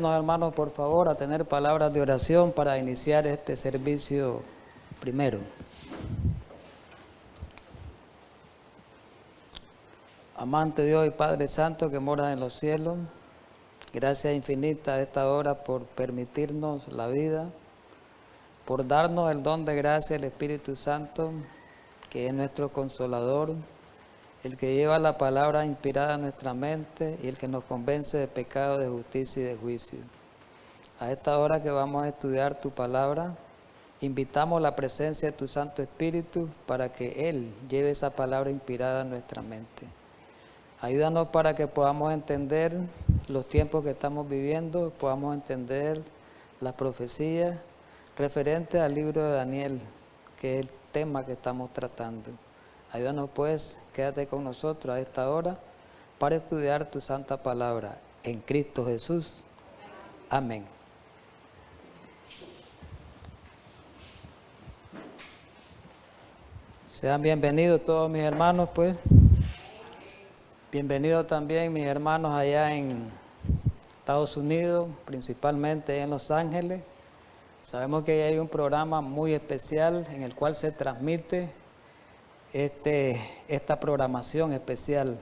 disponernos, hermanos, por favor, a tener palabras de oración para iniciar este servicio primero. Amante Dios y Padre Santo que moras en los cielos, gracias infinitas a esta hora por permitirnos la vida, por darnos el don de gracia del Espíritu Santo, que es nuestro consolador, el que lleva la palabra inspirada a nuestra mente y el que nos convence de pecado, de justicia y de juicio. A esta hora que vamos a estudiar tu palabra, invitamos la presencia de tu Santo Espíritu para que Él lleve esa palabra inspirada a nuestra mente. Ayúdanos para que podamos entender los tiempos que estamos viviendo, podamos entender las profecías referentes al libro de Daniel, que es el tema que estamos tratando. Ayúdanos pues, quédate con nosotros a esta hora para estudiar tu santa palabra en Cristo Jesús. Amén. Sean bienvenidos todos mis hermanos, pues. Bienvenidos también mis hermanos allá en Estados Unidos, principalmente en Los Ángeles. Sabemos que hay un programa muy especial en el cual se transmite esta programación especial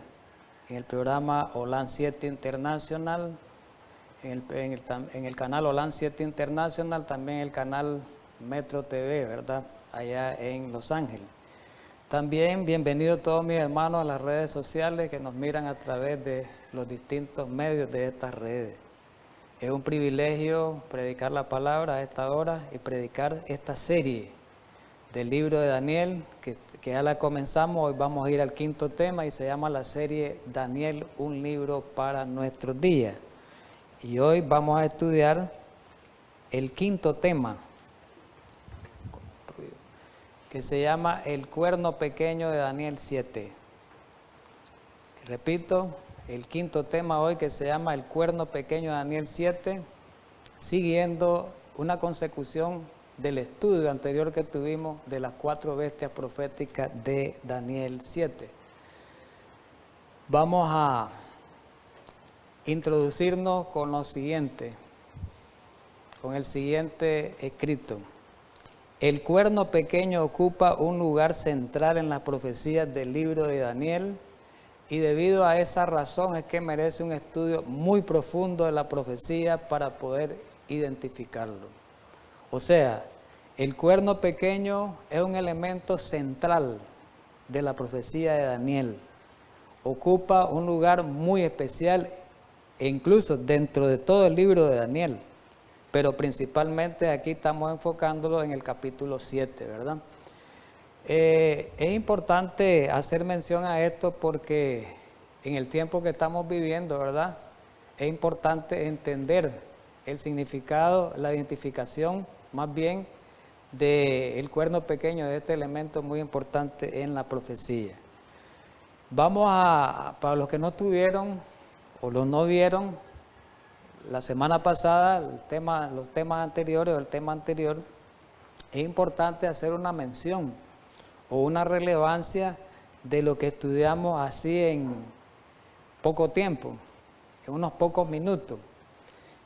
en el programa Holan 7 International, en el canal Holan 7 International, también el canal Metro TV, ¿verdad? Allá en Los Ángeles. También bienvenidos todos mis hermanos a las redes sociales que nos miran a través de los distintos medios de estas redes. Es un privilegio predicar la palabra a esta hora y predicar esta serie del libro de Daniel, que ya la comenzamos. Hoy vamos a ir al quinto tema y se llama la serie Daniel, un libro para nuestros días. Y hoy vamos a estudiar el quinto tema, que se llama El cuerno pequeño de Daniel 7. Repito, el quinto tema hoy que se llama El cuerno pequeño de Daniel 7, siguiendo una consecución del estudio anterior que tuvimos de las 4 bestias proféticas de Daniel 7. Vamos a introducirnos con lo siguiente, con el siguiente escrito. El cuerno pequeño ocupa un lugar central en las profecías del libro de Daniel y debido a esa razón es que merece un estudio muy profundo de la profecía para poder identificarlo. O sea, el cuerno pequeño es un elemento central de la profecía de Daniel. Ocupa un lugar muy especial e incluso dentro de todo el libro de Daniel. Pero principalmente aquí estamos enfocándolo en el capítulo 7, ¿verdad? Es importante hacer mención a esto porque en el tiempo que estamos viviendo, ¿verdad? Es importante entender el significado, la identificación, más bien, del cuerno pequeño, de este elemento muy importante en la profecía. Vamos para los que no estuvieron o los no vieron, la semana pasada, el tema anterior, es importante hacer una mención o una relevancia de lo que estudiamos así en poco tiempo, en unos pocos minutos.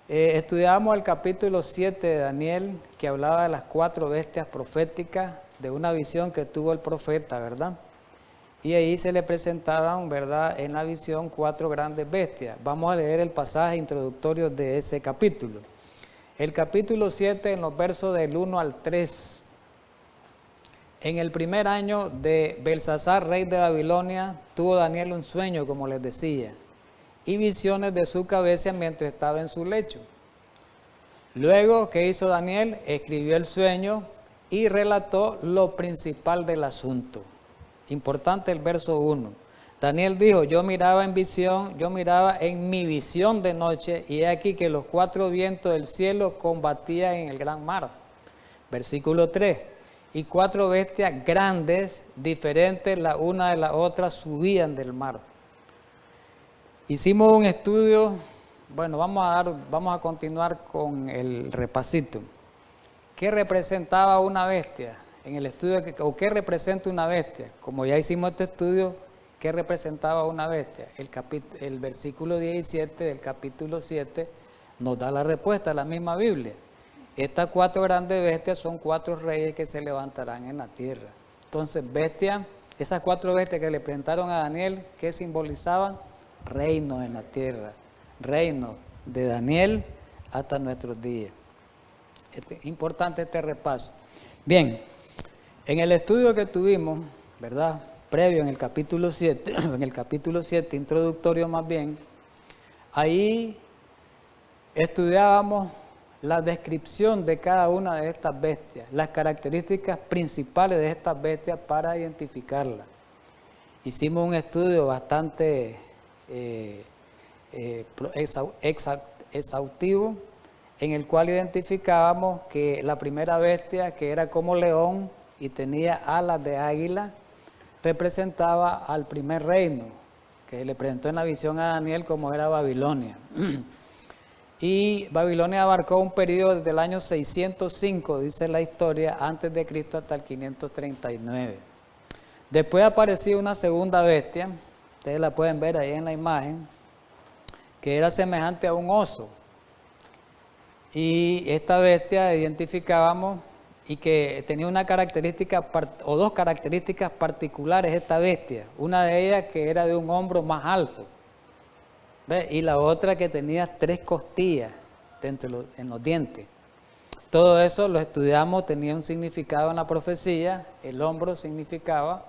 Estudiamos el capítulo 7 de Daniel, que hablaba de las 4 bestias proféticas, de una visión que tuvo el profeta, ¿verdad? Y ahí se le presentaban, ¿verdad?, en la visión 4 grandes bestias. Vamos a leer el pasaje introductorio de ese capítulo. El capítulo 7, en los versos del 1 al 3. En el primer año de Belsasar, rey de Babilonia, tuvo Daniel un sueño, como les decía, y visiones de su cabeza mientras estaba en su lecho. Luego, ¿qué hizo Daniel? Escribió el sueño y relató lo principal del asunto. Importante el verso 1. Daniel dijo, yo miraba en mi visión de noche, y he aquí que los 4 vientos del cielo combatían en el gran mar. Versículo 3. Y 4 bestias grandes, diferentes la una de la otra, subían del mar. Hicimos un estudio, bueno, vamos a continuar con el repasito. ¿Qué representaba una bestia? En el estudio, o qué representa una bestia. Como ya hicimos este estudio, ¿qué representaba una bestia? El versículo 17 del capítulo 7 Nos da la respuesta la misma Biblia. Estas 4 grandes bestias son 4 reyes que se levantarán en la tierra. Entonces, esas 4 bestias que le presentaron a Daniel, ¿qué simbolizaban? Reino en la tierra, reino de Daniel hasta nuestros días. Importante este repaso. Bien, en el estudio que tuvimos, ¿verdad? Previo en el capítulo 7, introductorio más bien, ahí estudiábamos la descripción de cada una de estas bestias, las características principales de estas bestias para identificarlas. Hicimos un estudio bastante exhaustivo, en el cual identificábamos que la primera bestia, que era como león y tenía alas de águila, representaba al primer reino, que le presentó en la visión a Daniel como era Babilonia. Y Babilonia abarcó un periodo desde el año 605, dice la historia, antes de Cristo hasta el 539. Después apareció una segunda bestia, ustedes la pueden ver ahí en la imagen, que era semejante a un oso. Y esta bestia identificábamos y que tenía una característica o 2 características particulares esta bestia. Una de ellas que era de un hombro más alto, ¿ve? Y la otra que tenía 3 costillas en los dientes. Todo eso lo estudiamos, tenía un significado en la profecía. El hombro significaba,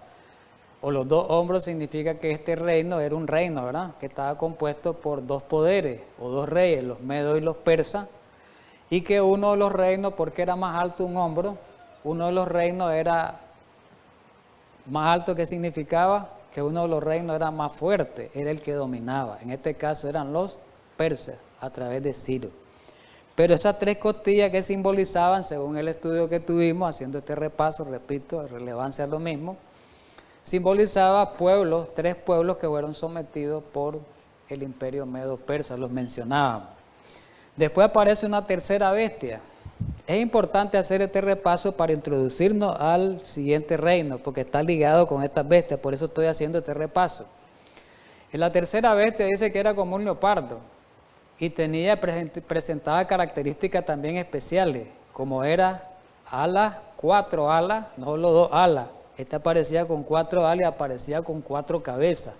o los 2 hombros significa que este reino era un reino, ¿verdad? Que estaba compuesto por 2 poderes o 2 reyes, los medos y los persas. Y que uno de los reinos, porque era más alto un hombro, uno de los reinos era más alto, ¿qué significaba? Que uno de los reinos era más fuerte, era el que dominaba. En este caso eran los persas, a través de Ciro. Pero esas 3 costillas que simbolizaban, según el estudio que tuvimos, haciendo este repaso, repito, de relevancia a lo mismo, simbolizaba pueblos, 3 pueblos que fueron sometidos por el imperio medo-persa, los mencionábamos. Después aparece una tercera bestia. Es importante hacer este repaso para introducirnos al siguiente reino, porque está ligado con estas bestias, por eso estoy haciendo este repaso. En la tercera bestia dice que era como un leopardo y presentaba características también especiales, como era alas, 4 alas, no solo 2 alas. Esta aparecía con 4 alas y aparecía con 4 cabezas.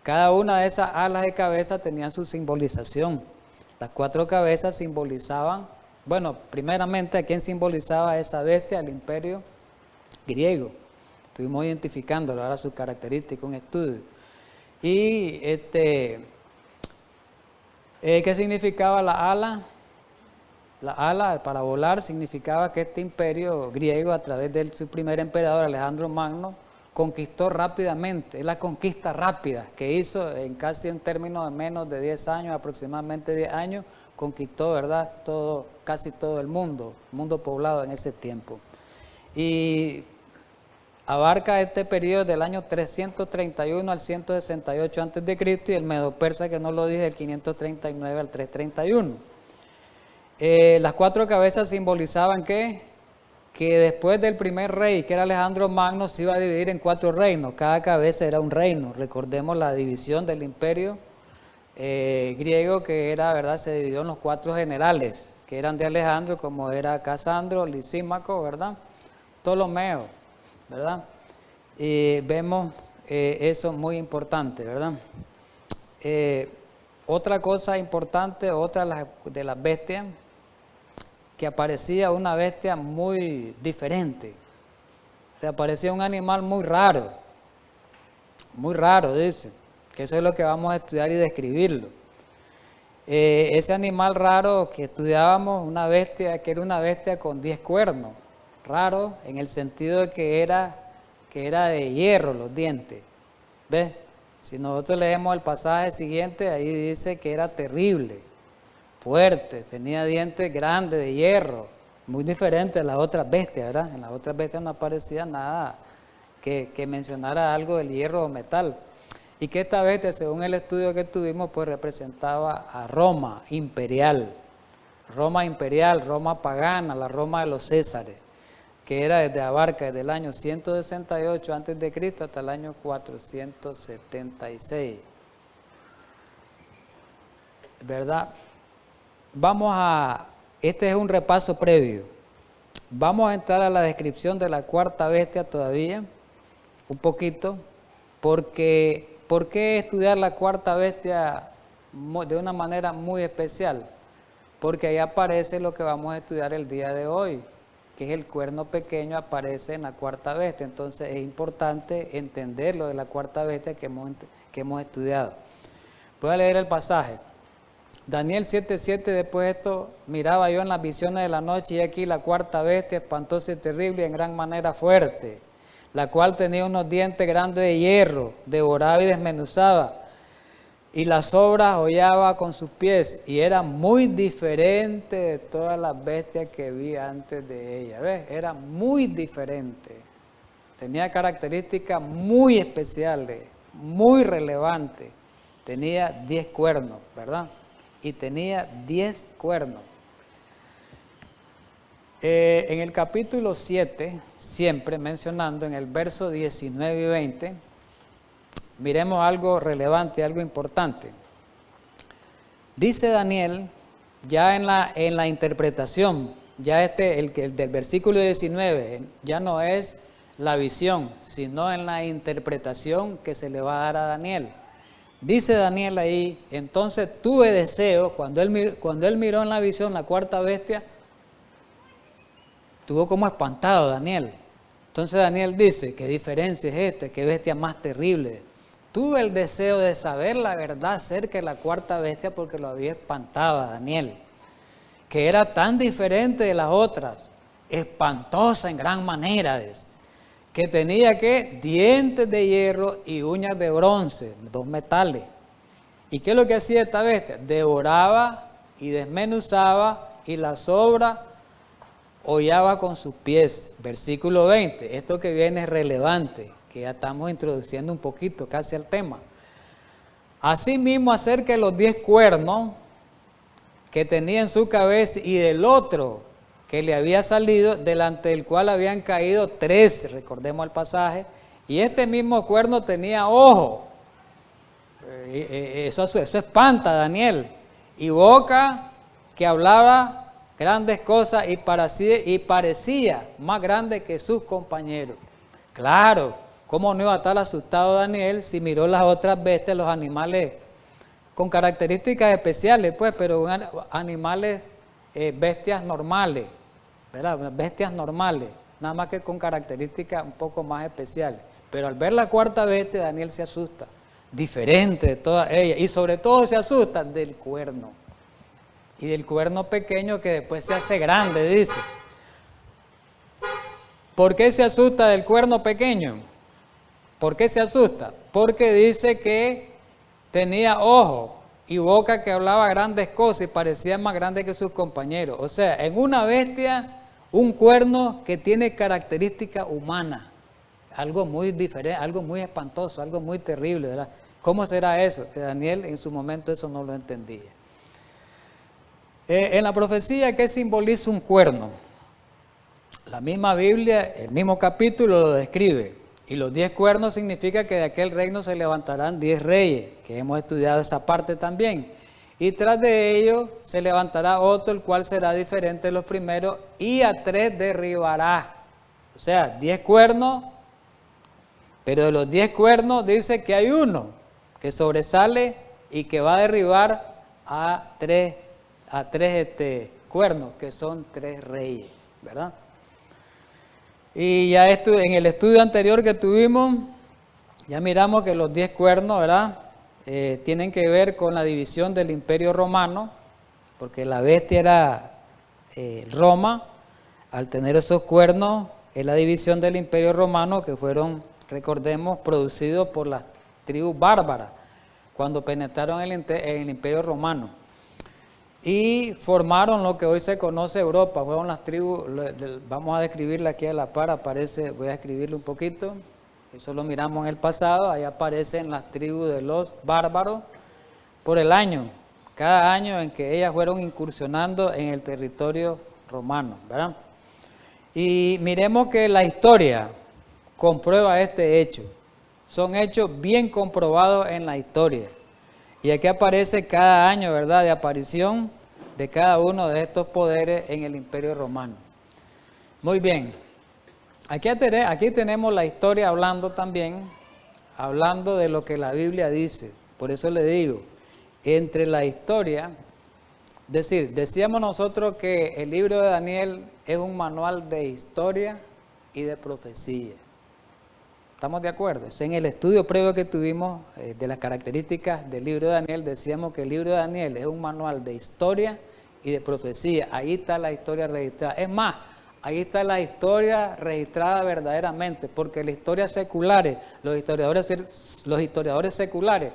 Cada una de esas alas de cabeza tenía su simbolización. Las 4 cabezas simbolizaban, bueno, primeramente, ¿a quién simbolizaba esa bestia? Al imperio griego. Estuvimos identificándolo, ahora sus características, un estudio. Y ¿qué significaba la ala? La ala, para volar, significaba que este imperio griego, a través de su primer emperador, Alejandro Magno, conquistó rápidamente. Es la conquista rápida que hizo en casi en términos de menos de 10 años, aproximadamente 10 años, conquistó, ¿verdad?, casi todo el mundo poblado en ese tiempo. Y abarca este periodo del año 331 al 168 a.C. y el medo-persa, que no lo dije, del 539 al 331. Las 4 cabezas simbolizaban que después del primer rey, que era Alejandro Magno, se iba a dividir en 4 reinos. Cada cabeza era un reino. Recordemos la división del imperio griego, que era, ¿verdad?, se dividió en los 4 generales, que eran de Alejandro, como era Casandro, Lisímaco, ¿verdad?, Ptolomeo, ¿verdad? Y vemos eso muy importante, ¿verdad? Otra cosa importante, otra de las bestias, que aparecía una bestia muy diferente. Se aparecía un animal muy raro, dice, que eso es lo que vamos a estudiar y describirlo. Ese animal raro que estudiábamos, una bestia, que era una bestia con 10 cuernos, raro en el sentido de que era de hierro los dientes. ¿Ves? Si nosotros leemos el pasaje siguiente, ahí dice que era terrible, fuerte, tenía dientes grandes de hierro, muy diferente a las otras bestias, ¿verdad? En las otras bestias no aparecía nada que mencionara algo del hierro o metal. Y que esta bestia, según el estudio que tuvimos, pues representaba a Roma imperial, Roma pagana, la Roma de los Césares, que era desde el año 168 a.C. hasta el año 476, ¿verdad? este es un repaso previo. Vamos a entrar a la descripción de la cuarta bestia todavía, un poquito, porque ¿por qué estudiar la cuarta bestia de una manera muy especial? Porque ahí aparece lo que vamos a estudiar el día de hoy, que es el cuerno pequeño, aparece en la cuarta bestia. Entonces es importante entender lo de la cuarta bestia que hemos estudiado. Voy a leer el pasaje. Daniel 7:7, después de esto, miraba yo en las visiones de la noche y aquí la cuarta bestia, espantosa y terrible y en gran manera fuerte, la cual tenía unos dientes grandes de hierro, devoraba y desmenuzaba, y las obras hollaba con sus pies, y era muy diferente de todas las bestias que vi antes de ella. ¿Ves? Era muy diferente. Tenía características muy especiales, muy relevantes. Tenía 10 cuernos, ¿verdad? Y tenía 10 cuernos. En el capítulo 7, siempre mencionando en el verso 19 y 20, miremos algo relevante, algo importante. Dice Daniel, ya en la interpretación, ya el del versículo 19, ya no es la visión, sino en la interpretación que se le va a dar a Daniel. Dice Daniel ahí, entonces tuve deseo, cuando él miró en la visión la cuarta bestia, estuvo como espantado Daniel. Entonces Daniel dice, ¿qué diferencia es esta? ¿Qué bestia más terrible? Tuve el deseo de saber la verdad acerca de la cuarta bestia porque lo había espantado a Daniel, que era tan diferente de las otras, espantosa en gran manera, que tenía dientes de hierro y uñas de bronce, 2 metales. ¿Y qué es lo que hacía esta bestia? Devoraba y desmenuzaba y las obras hollaba con sus pies. Versículo 20, esto que viene es relevante, que ya estamos introduciendo un poquito casi al tema. Asimismo, acerca de los 10 cuernos que tenía en su cabeza y del otro que le había salido, delante del cual habían caído 3, recordemos el pasaje, y este mismo cuerno tenía ojo. Eso espanta a Daniel. Y boca que hablaba grandes cosas y parecía más grande que sus compañeros. Claro, ¿cómo no iba a estar asustado Daniel si miró las otras bestias, los animales con características especiales, pues, pero animales, bestias normales, ¿verdad? Bestias normales, nada más que con características un poco más especiales. Pero al ver la cuarta bestia, Daniel se asusta, diferente de todas ellas, y sobre todo se asusta del cuerno, y del cuerno pequeño que después se hace grande, dice. ¿Por qué se asusta del cuerno pequeño? ¿Por qué se asusta? Porque dice que tenía ojo y boca que hablaba grandes cosas y parecía más grande que sus compañeros. O sea, en una bestia, un cuerno que tiene característica humana, algo muy diferente, algo muy espantoso, algo muy terrible, ¿verdad? ¿Cómo será eso? Que Daniel en su momento eso no lo entendía. En la profecía, ¿qué simboliza un cuerno? La misma Biblia, el mismo capítulo lo describe. Y los 10 cuernos significa que de aquel reino se levantarán 10 reyes, que hemos estudiado esa parte también. Y tras de ellos se levantará otro, el cual será diferente de los primeros, y a 3 derribará. O sea, 10 cuernos, pero de los 10 cuernos dice que hay uno que sobresale y que va a derribar a tres cuernos, que son 3 reyes, ¿verdad? Y ya en el estudio anterior que tuvimos, ya miramos que los 10 cuernos, ¿verdad? Tienen que ver con la división del Imperio Romano, porque la bestia era Roma. Al tener esos cuernos, es la división del Imperio Romano que fueron, recordemos, producidos por las tribus bárbaras cuando penetraron en el Imperio Romano. Y formaron lo que hoy se conoce Europa, fueron las tribus, vamos a describirla aquí a la par, aparece, voy a escribirlo un poquito, eso lo miramos en el pasado, ahí aparecen las tribus de los bárbaros por el año, cada año en que ellas fueron incursionando en el territorio romano, ¿verdad? Y miremos que la historia comprueba este hecho, son hechos bien comprobados en la historia. Y aquí aparece cada año, ¿verdad?, de aparición de cada uno de estos poderes en el Imperio Romano. Muy bien, aquí tenemos la historia hablando también, hablando de lo que la Biblia dice. Por eso le digo, entre la historia, decíamos nosotros que el libro de Daniel es un manual de historia y de profecía. ¿Estamos de acuerdo? En el estudio previo que tuvimos de las características del libro de Daniel, decíamos que el libro de Daniel es un manual de historia y de profecía. Ahí está la historia registrada. Es más, ahí está la historia registrada verdaderamente, porque las historias seculares, los historiadores seculares,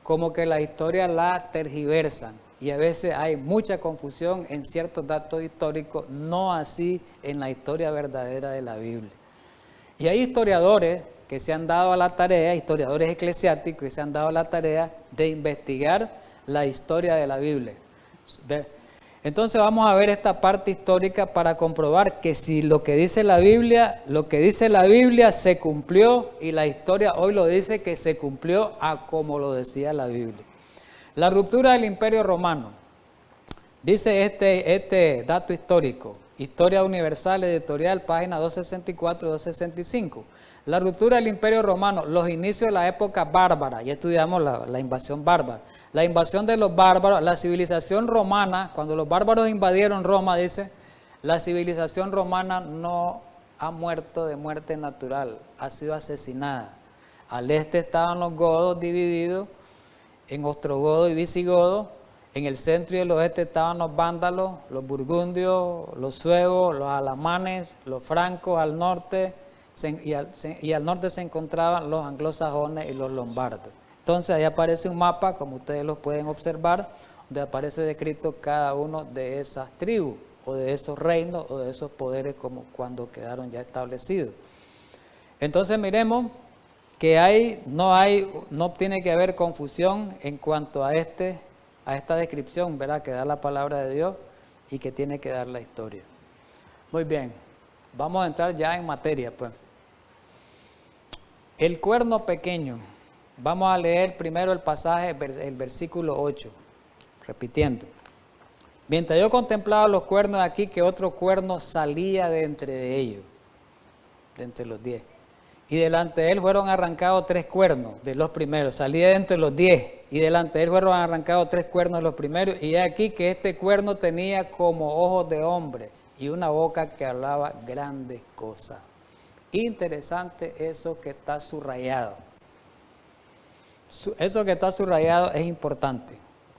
como que la historia la tergiversan. Y a veces hay mucha confusión en ciertos datos históricos, no así en la historia verdadera de la Biblia. Y hay historiadores que se han dado a la tarea, historiadores eclesiásticos que se han dado a la tarea de investigar la historia de la Biblia. Entonces vamos a ver esta parte histórica para comprobar que si lo que dice la Biblia se cumplió, y la historia hoy lo dice que se cumplió a como lo decía la Biblia. La ruptura del Imperio Romano. Dice este dato histórico, Historia Universal Editorial, página 264-265. La ruptura del Imperio Romano, los inicios de la época bárbara, ya estudiamos la invasión bárbara. La invasión de los bárbaros, la civilización romana, cuando los bárbaros invadieron Roma, dice, la civilización romana no ha muerto de muerte natural, ha sido asesinada. Al este estaban los godos divididos en ostrogodo y visigodo. En el centro y el oeste estaban los vándalos, los burgundios, los suevos, los alamanes, los francos al norte, y al norte se encontraban los anglosajones y los lombardos. Entonces ahí aparece un mapa, como ustedes lo pueden observar, donde aparece descrito cada uno de esas tribus, o de esos reinos, o de esos poderes como cuando quedaron ya establecidos. Entonces miremos que no tiene que haber confusión en cuanto a esta descripción, ¿verdad?, que da la palabra de Dios y que tiene que dar la historia. Muy bien, vamos a entrar ya en materia, pues. El cuerno pequeño. Vamos a leer primero el pasaje, el versículo 8, repitiendo. Mientras yo contemplaba los cuernos aquí, que otro cuerno salía de entre ellos, de entre los 10. Y delante de él fueron arrancados 3 cuernos de los primeros. Salía de entre los 10. Y delante de él fueron arrancados 3 cuernos de los primeros. Y he aquí que este cuerno tenía como ojos de hombre y una boca que hablaba grandes cosas. Interesante eso que está subrayado. Eso que está subrayado es importante.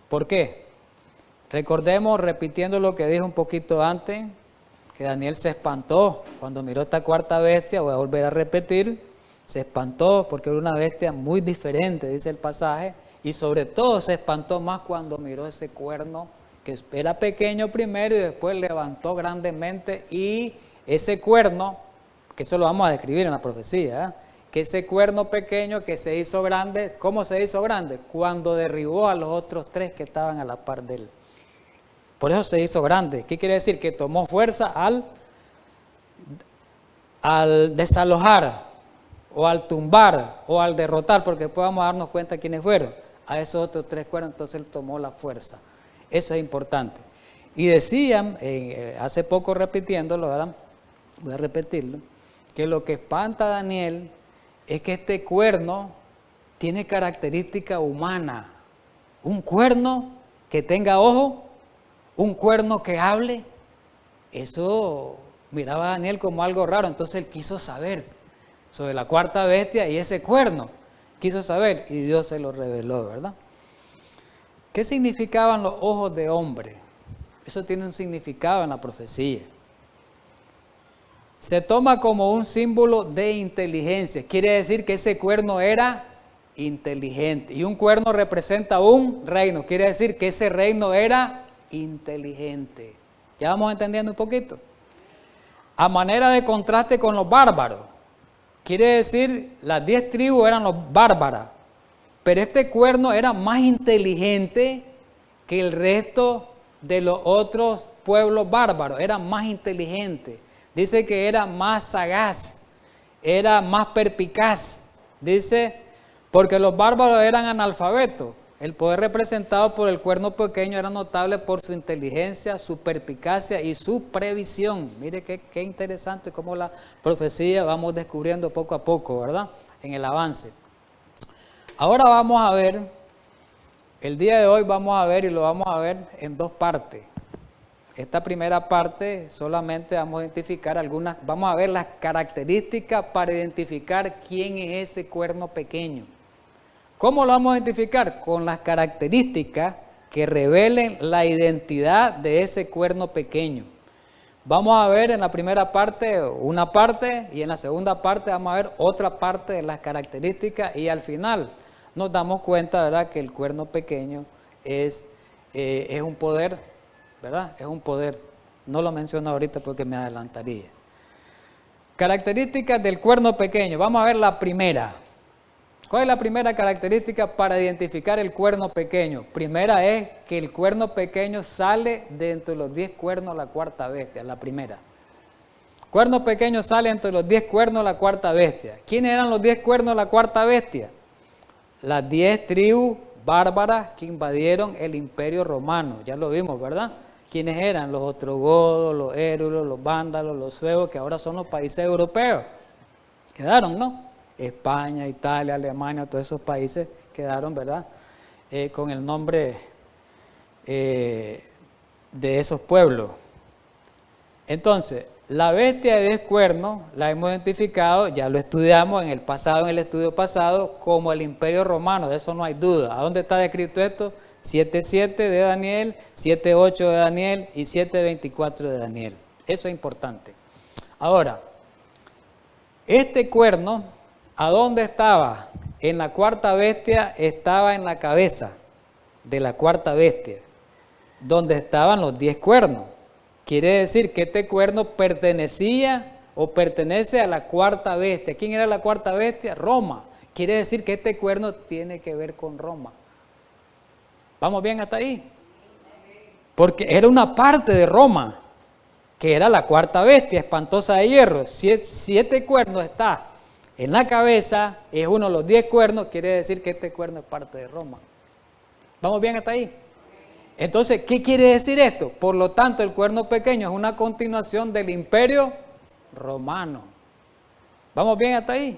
¿Por qué? Recordemos, repitiendo lo que dije un poquito antes, que Daniel se espantó cuando miró esta cuarta bestia. Voy a volver a repetir, se espantó porque era una bestia muy diferente, dice el pasaje, y sobre todo se espantó más cuando miró ese cuerno que era pequeño primero y después levantó grandemente, y ese cuerno, que eso lo vamos a describir en la profecía, que ese cuerno pequeño que se hizo grande, ¿cómo se hizo grande? Cuando derribó a los otros 3 que estaban a la par de él. Por eso se hizo grande. ¿Qué quiere decir? Que tomó fuerza al desalojar, o al tumbar, o al derrotar, porque después vamos a darnos cuenta quiénes fueron. A esos otros 3 cuernos, entonces él tomó la fuerza. Eso es importante. Y decían, hace poco repitiéndolo, ¿verdad?, voy a repetirlo, que lo que espanta a Daniel es que este cuerno tiene característica humana. Un cuerno que tenga ojo, un cuerno que hable. Eso miraba a Daniel como algo raro. Entonces él quiso saber sobre la cuarta bestia y ese cuerno. Quiso saber y Dios se lo reveló, ¿verdad? ¿Qué significaban los ojos de hombre? Eso tiene un significado en la profecía. Se toma como un símbolo de inteligencia. Quiere decir que ese cuerno era inteligente. Y un cuerno representa un reino. Quiere decir que ese reino era inteligente. ¿Ya vamos entendiendo un poquito? A manera de contraste con los bárbaros. Quiere decir, las 10 tribus eran los bárbaros. Pero este cuerno era más inteligente que el resto de los otros pueblos bárbaros. Era más inteligente. Dice que era más sagaz, era más perspicaz. Dice, porque los bárbaros eran analfabetos. El poder representado por el cuerno pequeño era notable por su inteligencia, su perspicacia y su previsión. Mire qué interesante cómo la profecía vamos descubriendo poco a poco, ¿verdad? En el avance. Ahora vamos a ver, el día de hoy vamos a ver y lo vamos a ver en dos partes. Esta primera parte solamente vamos a identificar algunas, vamos a ver las características para identificar quién es ese cuerno pequeño. ¿Cómo lo vamos a identificar? Con las características que revelen la identidad de ese cuerno pequeño. Vamos a ver en la primera parte una parte y en la segunda parte vamos a ver otra parte de las características y al final nos damos cuenta, ¿verdad?, que el cuerno pequeño es un poder, ¿verdad? Es un poder. No lo menciono ahorita porque me adelantaría. Características del cuerno pequeño. Vamos a ver la primera. ¿Cuál es la primera característica para identificar el cuerno pequeño? Primera es que el cuerno pequeño sale de entre los 10 cuernos la cuarta bestia, la primera. Cuerno pequeño sale entre los 10 cuernos la cuarta bestia. ¿Quiénes eran los 10 cuernos la cuarta bestia? Las 10 tribus bárbaras que invadieron el imperio romano. Ya lo vimos, ¿verdad? ¿Quiénes eran? Los ostrogodos, los érulos, los vándalos, los suevos, que ahora son los países europeos. Quedaron, ¿no? España, Italia, Alemania, todos esos países quedaron, ¿verdad? Con el nombre de esos pueblos. Entonces, la bestia de 10 cuernos la hemos identificado, ya lo estudiamos en el pasado, en el estudio pasado, como el imperio romano, de eso no hay duda. ¿A dónde está descrito esto? 7.7 de Daniel, 7.8 de Daniel y 7.24 de Daniel. Eso es importante. Ahora, este cuerno, ¿a dónde estaba? En la cuarta bestia estaba en la cabeza de la cuarta bestia, donde estaban los 10 cuernos. Quiere decir que este cuerno pertenecía o pertenece a la cuarta bestia. ¿Quién era la cuarta bestia? Roma. Quiere decir que este cuerno tiene que ver con Roma. ¿Vamos bien hasta ahí? Porque era una parte de Roma, que era la cuarta bestia, espantosa de hierro. Si este cuerno está en la cabeza, es uno de los 10 cuernos, quiere decir que este cuerno es parte de Roma. ¿Vamos bien hasta ahí? Entonces, ¿qué quiere decir esto? Por lo tanto, el cuerno pequeño es una continuación del imperio romano. ¿Vamos bien hasta ahí?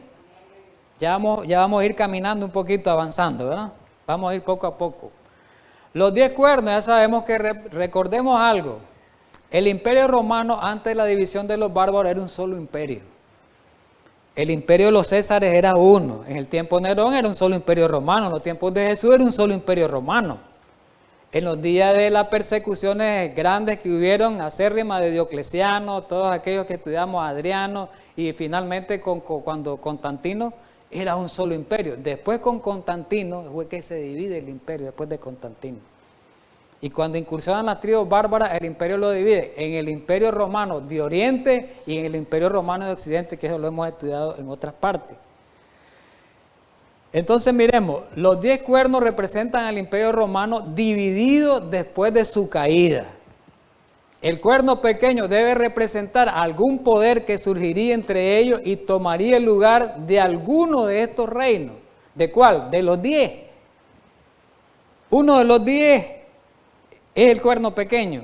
Ya vamos a ir caminando un poquito, avanzando, ¿verdad? Vamos a ir poco a poco. Los 10 cuernos, ya sabemos que recordemos algo. El imperio romano, antes de la división de los bárbaros, era un solo imperio. El imperio de los Césares era uno. En el tiempo de Nerón era un solo imperio romano. En los tiempos de Jesús era un solo imperio romano. En los días de las persecuciones grandes que hubieron, acérrimas de Diocleciano, todos aquellos que estudiamos, Adriano, y finalmente cuando Constantino, era un solo imperio. Después con Constantino fue que se divide el imperio, después de Constantino. Y cuando incursionan las tribus bárbaras, el imperio lo divide en el imperio romano de Oriente y en el imperio romano de Occidente, que eso lo hemos estudiado en otras partes. Entonces miremos, los 10 cuernos representan al imperio romano dividido después de su caída. El cuerno pequeño debe representar algún poder que surgiría entre ellos y tomaría el lugar de alguno de estos reinos. ¿De cuál? De los 10. Uno de los 10 es el cuerno pequeño.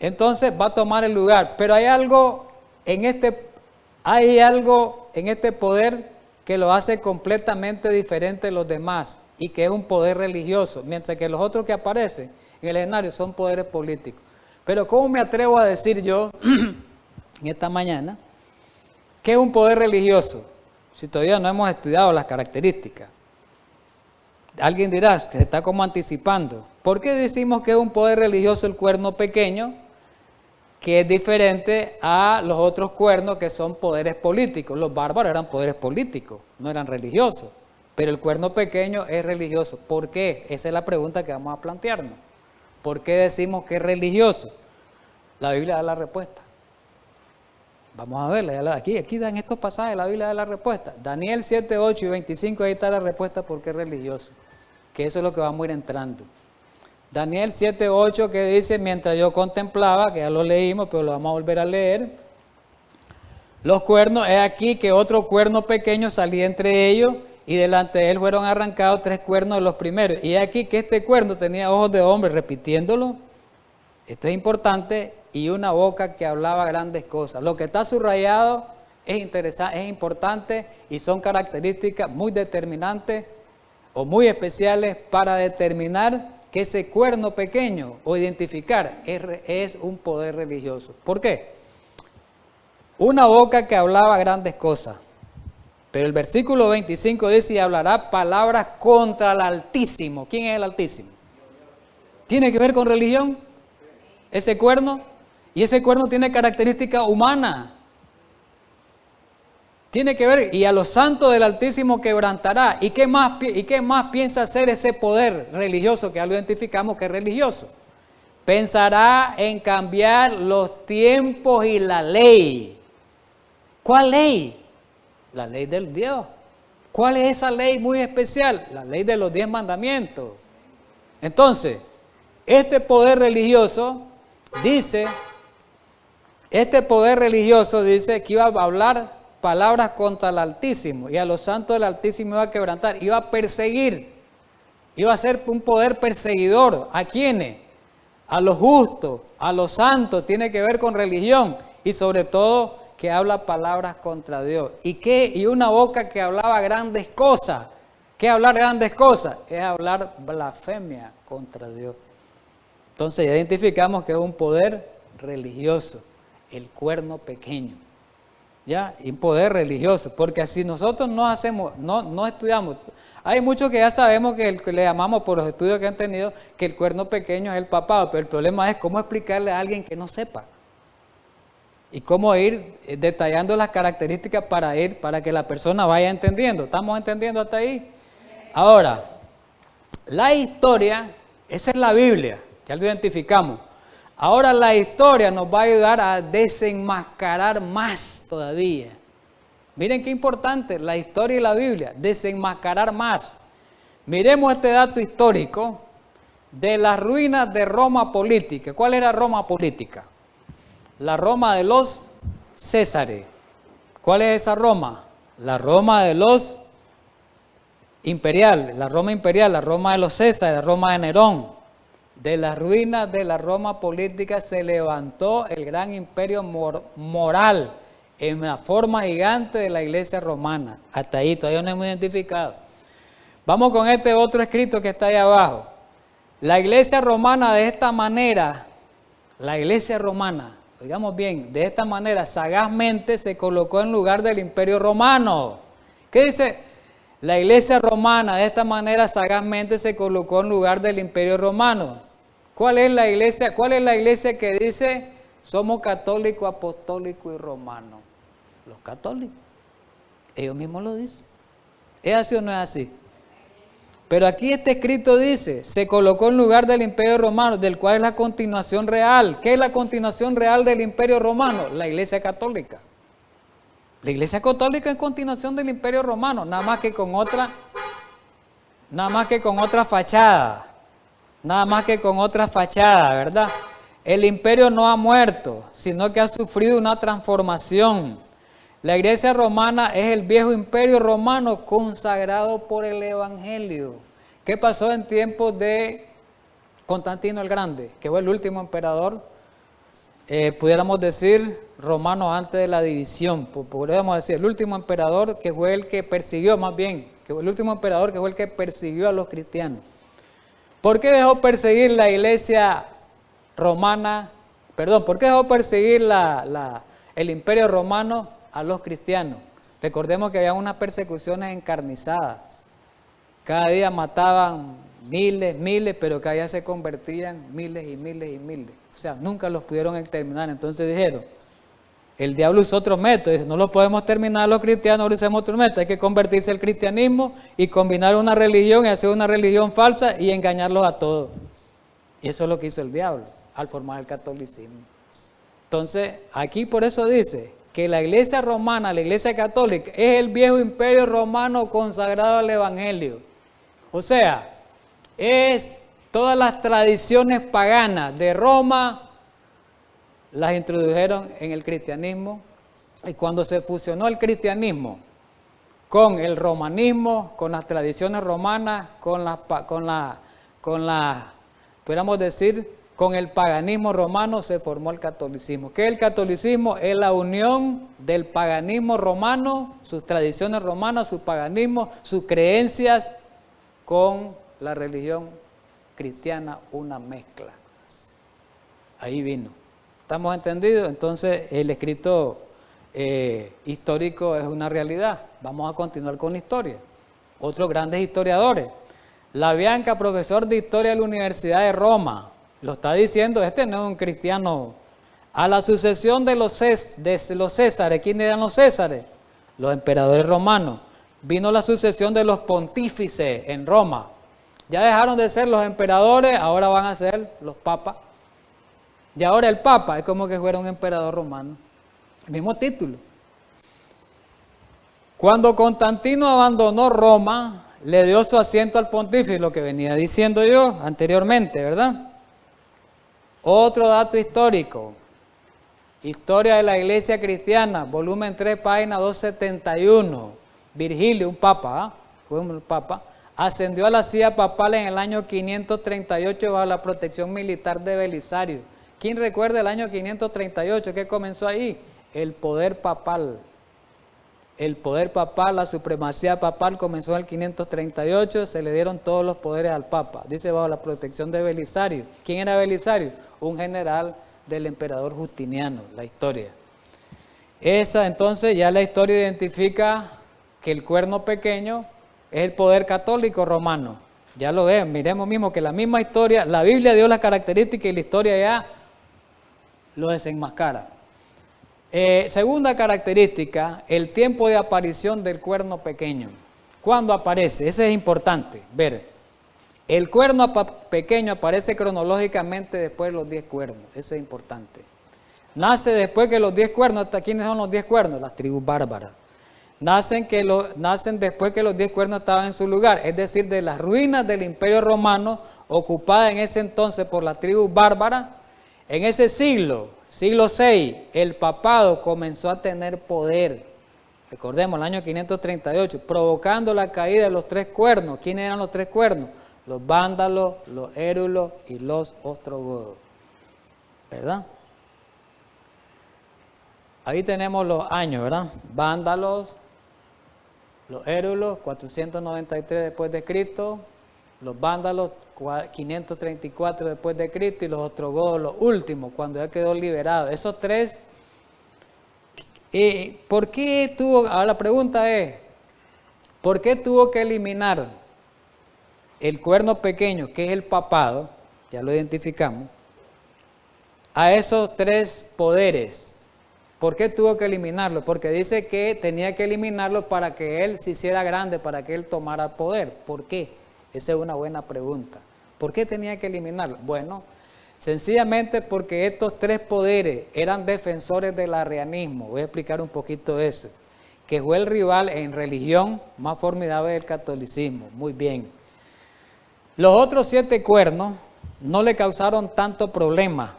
Entonces va a tomar el lugar. Pero hay algo en este poder que lo hace completamente diferente de los demás y que es un poder religioso, mientras que los otros que aparecen en el escenario son poderes políticos. Pero ¿cómo me atrevo a decir yo en esta mañana que es un poder religioso si todavía no hemos estudiado las características? Alguien dirá que se está como anticipando. ¿Por qué decimos que es un poder religioso el cuerno pequeño, que es diferente a los otros cuernos que son poderes políticos? Los bárbaros eran poderes políticos, no eran religiosos, pero el cuerno pequeño es religioso. ¿Por qué? Esa es la pregunta que vamos a plantearnos. ¿Por qué decimos que es religioso? La Biblia da la respuesta. Vamos a verla, aquí dan estos pasajes, la Biblia da la respuesta. Daniel 7, 8 y 25, ahí está la respuesta por qué es religioso, que eso es lo que vamos a ir entrando. Daniel 7, 8, que dice, mientras yo contemplaba, que ya lo leímos, pero lo vamos a volver a leer, los cuernos, he aquí que otro cuerno pequeño salía entre ellos, y delante de él fueron arrancados 3 cuernos de los primeros. Y aquí que este cuerno tenía ojos de hombre, repitiéndolo, esto es importante, y una boca que hablaba grandes cosas. Lo que está subrayado es interesante, es importante y son características muy determinantes o muy especiales para determinar que ese cuerno pequeño o identificar es un poder religioso. ¿Por qué? Una boca que hablaba grandes cosas. Pero el versículo 25 dice, y hablará palabras contra el Altísimo. ¿Quién es el Altísimo? ¿Tiene que ver con religión? Ese cuerno. Y ese cuerno tiene característica humana. Tiene que ver, y a los santos del Altísimo quebrantará. ¿Y qué más piensa hacer ese poder religioso que ya lo identificamos que es religioso? Pensará en cambiar los tiempos y la ley. ¿Cuál ley? La ley del Dios. ¿Cuál es esa ley muy especial? La ley de los 10 mandamientos. Entonces, este poder religioso dice que iba a hablar palabras contra el Altísimo y a los santos del Altísimo iba a quebrantar, iba a perseguir, iba a ser un poder perseguidor. ¿A quiénes? A los justos, a los santos, tiene que ver con religión y sobre todo que habla palabras contra Dios. Y una boca que hablaba grandes cosas. ¿Qué hablar grandes cosas? Es hablar blasfemia contra Dios. Entonces ya identificamos que es un poder religioso, el cuerno pequeño. ¿Ya? Y un poder religioso, porque así nosotros no estudiamos. Hay muchos que ya sabemos que le llamamos por los estudios que han tenido que el cuerno pequeño es el papado, pero el problema es cómo explicarle a alguien que no sepa. Y cómo ir detallando las características para que la persona vaya entendiendo. ¿Estamos entendiendo hasta ahí? Ahora, la historia, esa es la Biblia, ya lo identificamos. Ahora la historia nos va a ayudar a desenmascarar más todavía. Miren qué importante, la historia y la Biblia, desenmascarar más. Miremos este dato histórico de las ruinas de Roma política. ¿Cuál era Roma política? La Roma de los Césares. ¿Cuál es esa Roma? La Roma de los imperial, la Roma imperial, la Roma de los Césares, la Roma de Nerón. De las ruinas de la Roma política se levantó el gran imperio moral en la forma gigante de la iglesia romana. Hasta ahí todavía no hemos identificado. Vamos con este otro escrito que está ahí abajo. La iglesia romana de esta manera, la iglesia romana, oigamos bien, de esta manera sagazmente se colocó en lugar del imperio romano. ¿Qué dice? La iglesia romana de esta manera sagazmente se colocó en lugar del imperio romano. ¿Cuál es la iglesia? ¿Cuál es la iglesia que dice somos católico, apostólico y romano? Los católicos. Ellos mismos lo dicen. ¿Es así o no es así? Pero aquí este escrito dice, se colocó en lugar del imperio romano, del cual es la continuación real. ¿Qué es la continuación real del imperio romano? La iglesia católica. La iglesia católica es continuación del imperio romano, nada más que con otra fachada. Nada más que con otra fachada, ¿verdad? El imperio no ha muerto, sino que ha sufrido una transformación. La iglesia romana es el viejo imperio romano consagrado por el evangelio. ¿Qué pasó en tiempos de Constantino el Grande? Que fue el último emperador, pudiéramos decir, romano antes de la división. Podríamos decir, el último emperador que fue el que persiguió, más bien, que fue el último emperador que fue el que persiguió a los cristianos. ¿Por qué dejó perseguir la iglesia romana? ¿Por qué dejó perseguir el imperio romano a los cristianos? Recordemos que había unas persecuciones encarnizadas. Cada día mataban miles, pero cada día se convertían miles y miles. O sea, nunca los pudieron exterminar. Entonces dijeron, el diablo usó otro método. Dice, no lo podemos terminar los cristianos, ahora usamos otro método. Hay que convertirse al cristianismo y combinar una religión y hacer una religión falsa y engañarlos a todos. Y eso es lo que hizo el diablo al formar el catolicismo. Entonces, aquí por eso dice que la iglesia romana, la iglesia católica, es el viejo imperio romano consagrado al evangelio. O sea, es todas las tradiciones paganas de Roma, las introdujeron en el cristianismo, y cuando se fusionó el cristianismo con el romanismo, con las tradiciones romanas, podríamos decir, con el paganismo romano se formó el catolicismo. ¿Qué es el catolicismo? Es la unión del paganismo romano, sus tradiciones romanas, su paganismo, sus creencias con la religión cristiana, una mezcla. Ahí vino. ¿Estamos entendidos? Entonces el escrito histórico es una realidad. Vamos a continuar con la historia. Otros grandes historiadores. LaBianca, profesor de historia de la Universidad de Roma, lo está diciendo, este no es un cristiano. A la sucesión de los Césares, ¿quiénes eran los Césares? Los emperadores romanos. Vino la sucesión de los pontífices en Roma. Ya dejaron de ser los emperadores, ahora van a ser los papas. Y ahora el papa es como que fuera un emperador romano. Mismo título. Cuando Constantino abandonó Roma, le dio su asiento al pontífice, lo que venía diciendo yo anteriormente, ¿verdad? Otro dato histórico. Historia de la Iglesia Cristiana, volumen 3, página 271. Virgilio, un papa, fue un papa, ascendió a la silla papal en el año 538 bajo la protección militar de Belisario. ¿Quién recuerda el año 538? ¿Qué comenzó ahí? El poder papal. El poder papal, la supremacía papal comenzó en el 538, se le dieron todos los poderes al papa. Dice bajo la protección de Belisario. ¿Quién era Belisario? Un general del emperador Justiniano, la historia. Esa entonces ya la historia identifica que el cuerno pequeño es el poder católico romano. Ya lo ven, miremos mismo que la misma historia, la Biblia dio las características y la historia ya lo desenmascara. Segunda característica, el tiempo de aparición del cuerno pequeño. ¿Cuándo aparece? Ese es importante ver. El cuerno pequeño aparece cronológicamente después de los 10 cuernos. Eso es importante. Nace después que los 10 cuernos. ¿Quiénes son los 10 cuernos? Las tribus bárbaras. Nacen después que los 10 cuernos estaban en su lugar. Es decir, de las ruinas del Imperio Romano, ocupada en ese entonces por las tribus bárbaras. En ese siglo VI, el papado comenzó a tener poder. Recordemos, el año 538, provocando la caída de los 3 cuernos. ¿Quiénes eran los 3 cuernos? Los vándalos, los érulos y los ostrogodos. ¿Verdad? Ahí tenemos los años, ¿verdad? Vándalos, los érulos, 493 después de Cristo. Los vándalos, 534 después de Cristo, y los ostrogodos, los últimos, cuando ya quedó liberado. Esos 3, ¿por qué tuvo? Ahora la pregunta es, ¿por qué tuvo que eliminar el cuerno pequeño, que es el papado, ya lo identificamos, a esos 3 poderes? ¿Por qué tuvo que eliminarlo? Porque dice que tenía que eliminarlo para que él se hiciera grande, para que él tomara poder. ¿Por qué? Esa es una buena pregunta. ¿Por qué tenía que eliminarlo? Bueno, sencillamente porque estos 3 poderes eran defensores del arrianismo. Voy a explicar un poquito eso. Que fue el rival en religión más formidable del catolicismo. Muy bien. Los otros 7 cuernos no le causaron tanto problema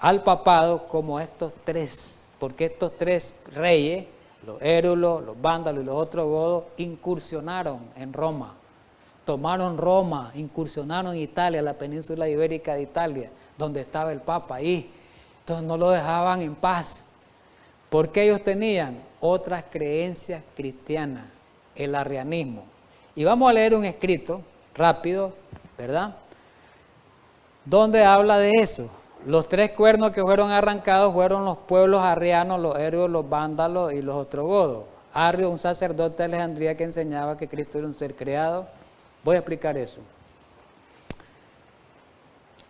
al papado como estos 3. Porque estos 3 reyes, los érulos, los vándalos y los ostrogodos, incursionaron en Roma. Tomaron Roma, incursionaron en Italia, la península ibérica de Italia, donde estaba el Papa ahí. Entonces no lo dejaban en paz, porque ellos tenían otras creencias cristianas, el arrianismo. Y vamos a leer un escrito rápido, ¿verdad? Donde habla de eso. Los 3 cuernos que fueron arrancados fueron los pueblos arrianos, los érulos, los vándalos y los ostrogodos. Arrio, un sacerdote de Alejandría que enseñaba que Cristo era un ser creado. Voy a explicar eso.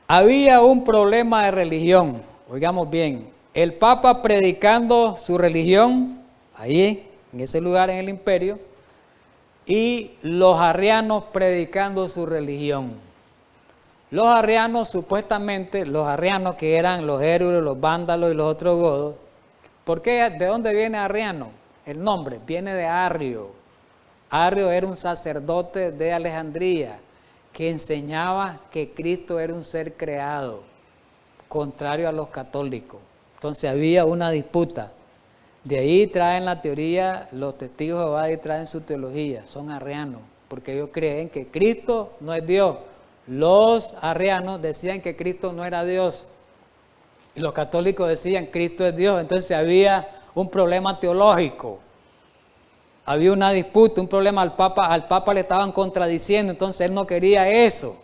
Había un problema de religión, oigamos bien. El Papa predicando su religión, ahí, en ese lugar en el imperio, y los arrianos predicando su religión. Los arrianos, supuestamente, los arrianos que eran los érulos, los vándalos y los ostrogodos. ¿Por qué? ¿De dónde viene arriano? El nombre viene de Arrio. Arrio era un sacerdote de Alejandría que enseñaba que Cristo era un ser creado, contrario a los católicos. Entonces había una disputa De ahí traen la teoría, los testigos de Jehová y traen su teología, son arrianos, porque ellos creen que Cristo no es Dios. Los arrianos decían que Cristo no era Dios y los católicos decían Cristo es Dios. Entonces había un problema teológico, había una disputa, un problema. Al Papa le estaban contradiciendo, entonces él no quería eso.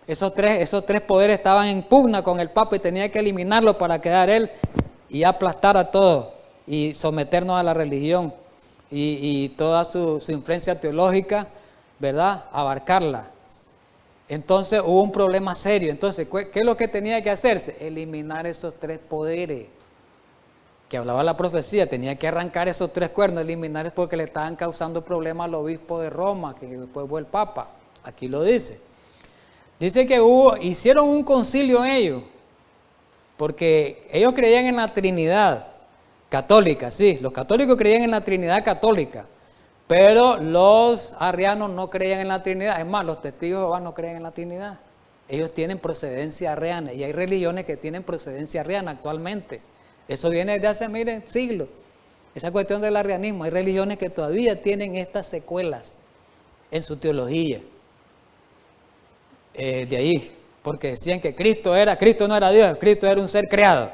Esos tres poderes estaban en pugna con el Papa y tenía que eliminarlo para quedar él y aplastar a todos y someternos a la religión y toda su influencia teológica, ¿verdad? Abarcarla. Entonces hubo un problema serio. Entonces, ¿qué es lo que tenía que hacerse? Eliminar esos tres poderes que hablaba la profecía. Tenía que arrancar esos tres cuernos, eliminarlos porque le estaban causando problemas al obispo de Roma, que después fue el Papa. Aquí lo dice. Dice que hicieron un concilio ellos, porque ellos creían en la Trinidad católica, sí, los católicos creían en la Trinidad católica, pero los arrianos no creían en la Trinidad. Es más, los testigos de Jehová no creen en la Trinidad. Ellos tienen procedencia arriana y hay religiones que tienen procedencia arriana actualmente. Eso viene desde hace, miren, siglos. Esa cuestión del arrianismo, hay religiones que todavía tienen estas secuelas en su teología. De ahí, porque decían que Cristo no era Dios, Cristo era un ser creado.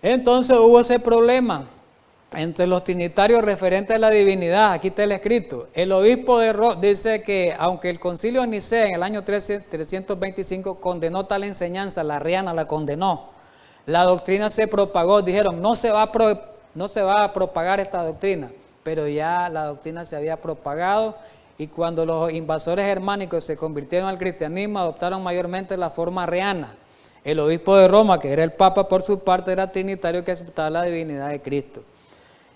Entonces hubo ese problema entre los trinitarios referentes a la divinidad. Aquí está el escrito. El obispo de Roma dice que aunque el concilio de Nicea en el año 325 condenó tal enseñanza, la arriana la condenó, la doctrina se propagó. Dijeron, no se va a propagar esta doctrina, pero ya la doctrina se había propagado. Y cuando los invasores germánicos se convirtieron al cristianismo, adoptaron mayormente la forma arriana. El obispo de Roma, que era el Papa por su parte, era trinitario, que aceptaba la divinidad de Cristo.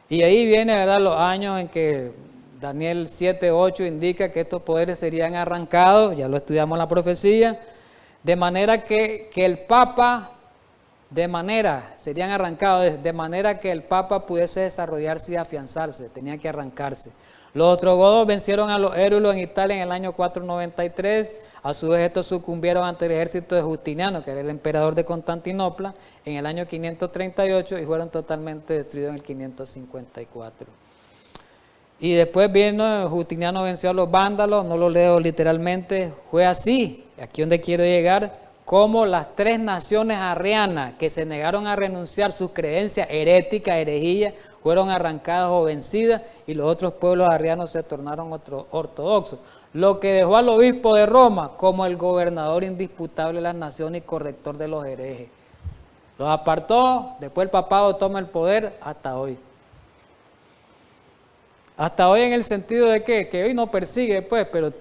Y ahí viene, ¿verdad?, los años en que Daniel 7:8 indica que estos poderes serían arrancados, ya lo estudiamos en la profecía, de manera que el Papa, serían arrancados, de manera que el Papa pudiese desarrollarse y afianzarse, tenía que arrancarse. Los ostrogodos vencieron a los érulos en Italia en el año 493, a su vez estos sucumbieron ante el ejército de Justiniano, que era el emperador de Constantinopla, en el año 538 y fueron totalmente destruidos en el 554. Y después vino, Justiniano venció a los vándalos, no lo leo literalmente, fue así, aquí donde quiero llegar, como las tres naciones arrianas que se negaron a renunciar sus creencias heréticas, herejías, fueron arrancadas o vencidas y los otros pueblos arrianos se tornaron ortodoxos. Lo que dejó al obispo de Roma como el gobernador indisputable de las naciones y corrector de los herejes. Los apartó, después el papado toma el poder hasta hoy. Hasta hoy en el sentido de que hoy no persigue, pues, pero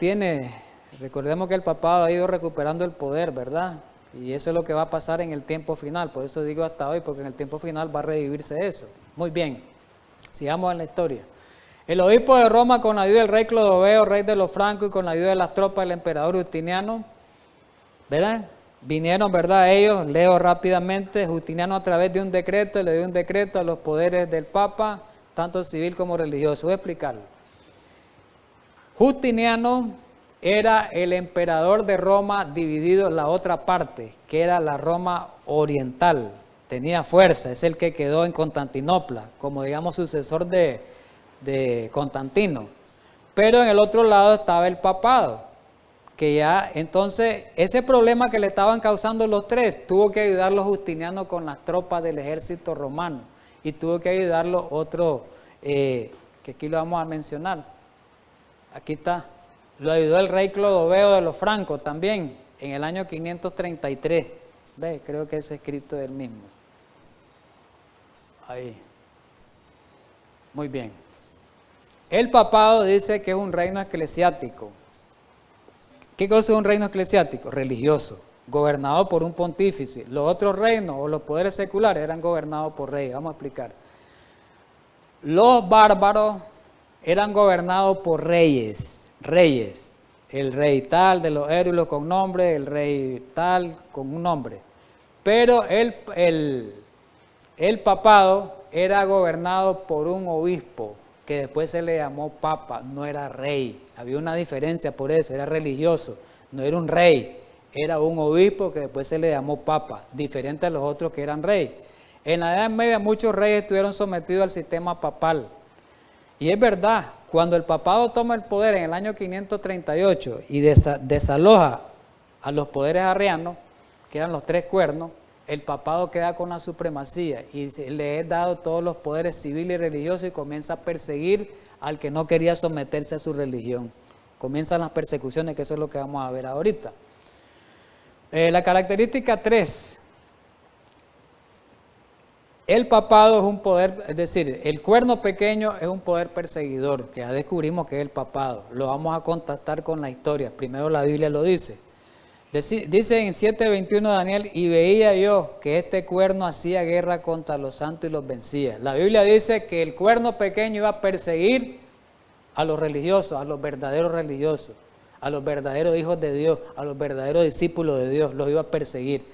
recordemos que el papado ha ido recuperando el poder, ¿verdad? Y eso es lo que va a pasar en el tiempo final, por eso digo hasta hoy, porque en el tiempo final va a revivirse eso. Muy bien, sigamos en la historia. El obispo de Roma, con la ayuda del rey Clodoveo, rey de los francos, y con la ayuda de las tropas del emperador Justiniano, ¿verdad? Vinieron, ¿verdad? Ellos, leo rápidamente, Justiniano a través de un decreto, le dio un decreto a los poderes del Papa, tanto civil como religioso. Voy a explicarlo. Justiniano era el emperador de Roma dividido en la otra parte, que era la Roma oriental. Tenía fuerza, es el que quedó en Constantinopla, como digamos sucesor de Constantino. Pero en el otro lado estaba el papado, que ya entonces ese problema que le estaban causando los tres, tuvo que ayudarlo Justiniano con las tropas del ejército romano y tuvo que ayudarlo otro, que aquí lo vamos a mencionar. Aquí está. Lo ayudó el rey Clodoveo de los francos también, en el año 533. ¿Ve? Creo que es escrito del mismo. Ahí. Muy bien. El papado dice que es un reino eclesiástico. ¿Qué cosa es un reino eclesiástico? Religioso, gobernado por un pontífice. Los otros reinos o los poderes seculares eran gobernados por reyes. Vamos a explicar. Los bárbaros eran gobernados por reyes. El rey tal de los érulos con nombre, el rey tal con un nombre. Pero el papado era gobernado por un obispo, que después se le llamó papa, no era rey. Había una diferencia por eso, era religioso, no era un rey, era un obispo que después se le llamó papa, diferente a los otros que eran rey. En la Edad Media muchos reyes estuvieron sometidos al sistema papal. Y es verdad, cuando el papado toma el poder en el año 538 y desaloja a los poderes arrianos, que eran los tres cuernos, el papado queda con la supremacía y le es dado todos los poderes civiles y religiosos y comienza a perseguir al que no quería someterse a su religión. Comienzan las persecuciones, que eso es lo que vamos a ver ahorita. La característica 3. El papado es un poder, es decir, el cuerno pequeño es un poder perseguidor, que ya descubrimos que es el papado. Lo vamos a contactar con la historia. Primero la Biblia lo dice. Dice en 7:21 Daniel, y veía yo que este cuerno hacía guerra contra los santos y los vencía. La Biblia dice que el cuerno pequeño iba a perseguir a los religiosos, a los verdaderos religiosos, a los verdaderos hijos de Dios, a los verdaderos discípulos de Dios, los iba a perseguir.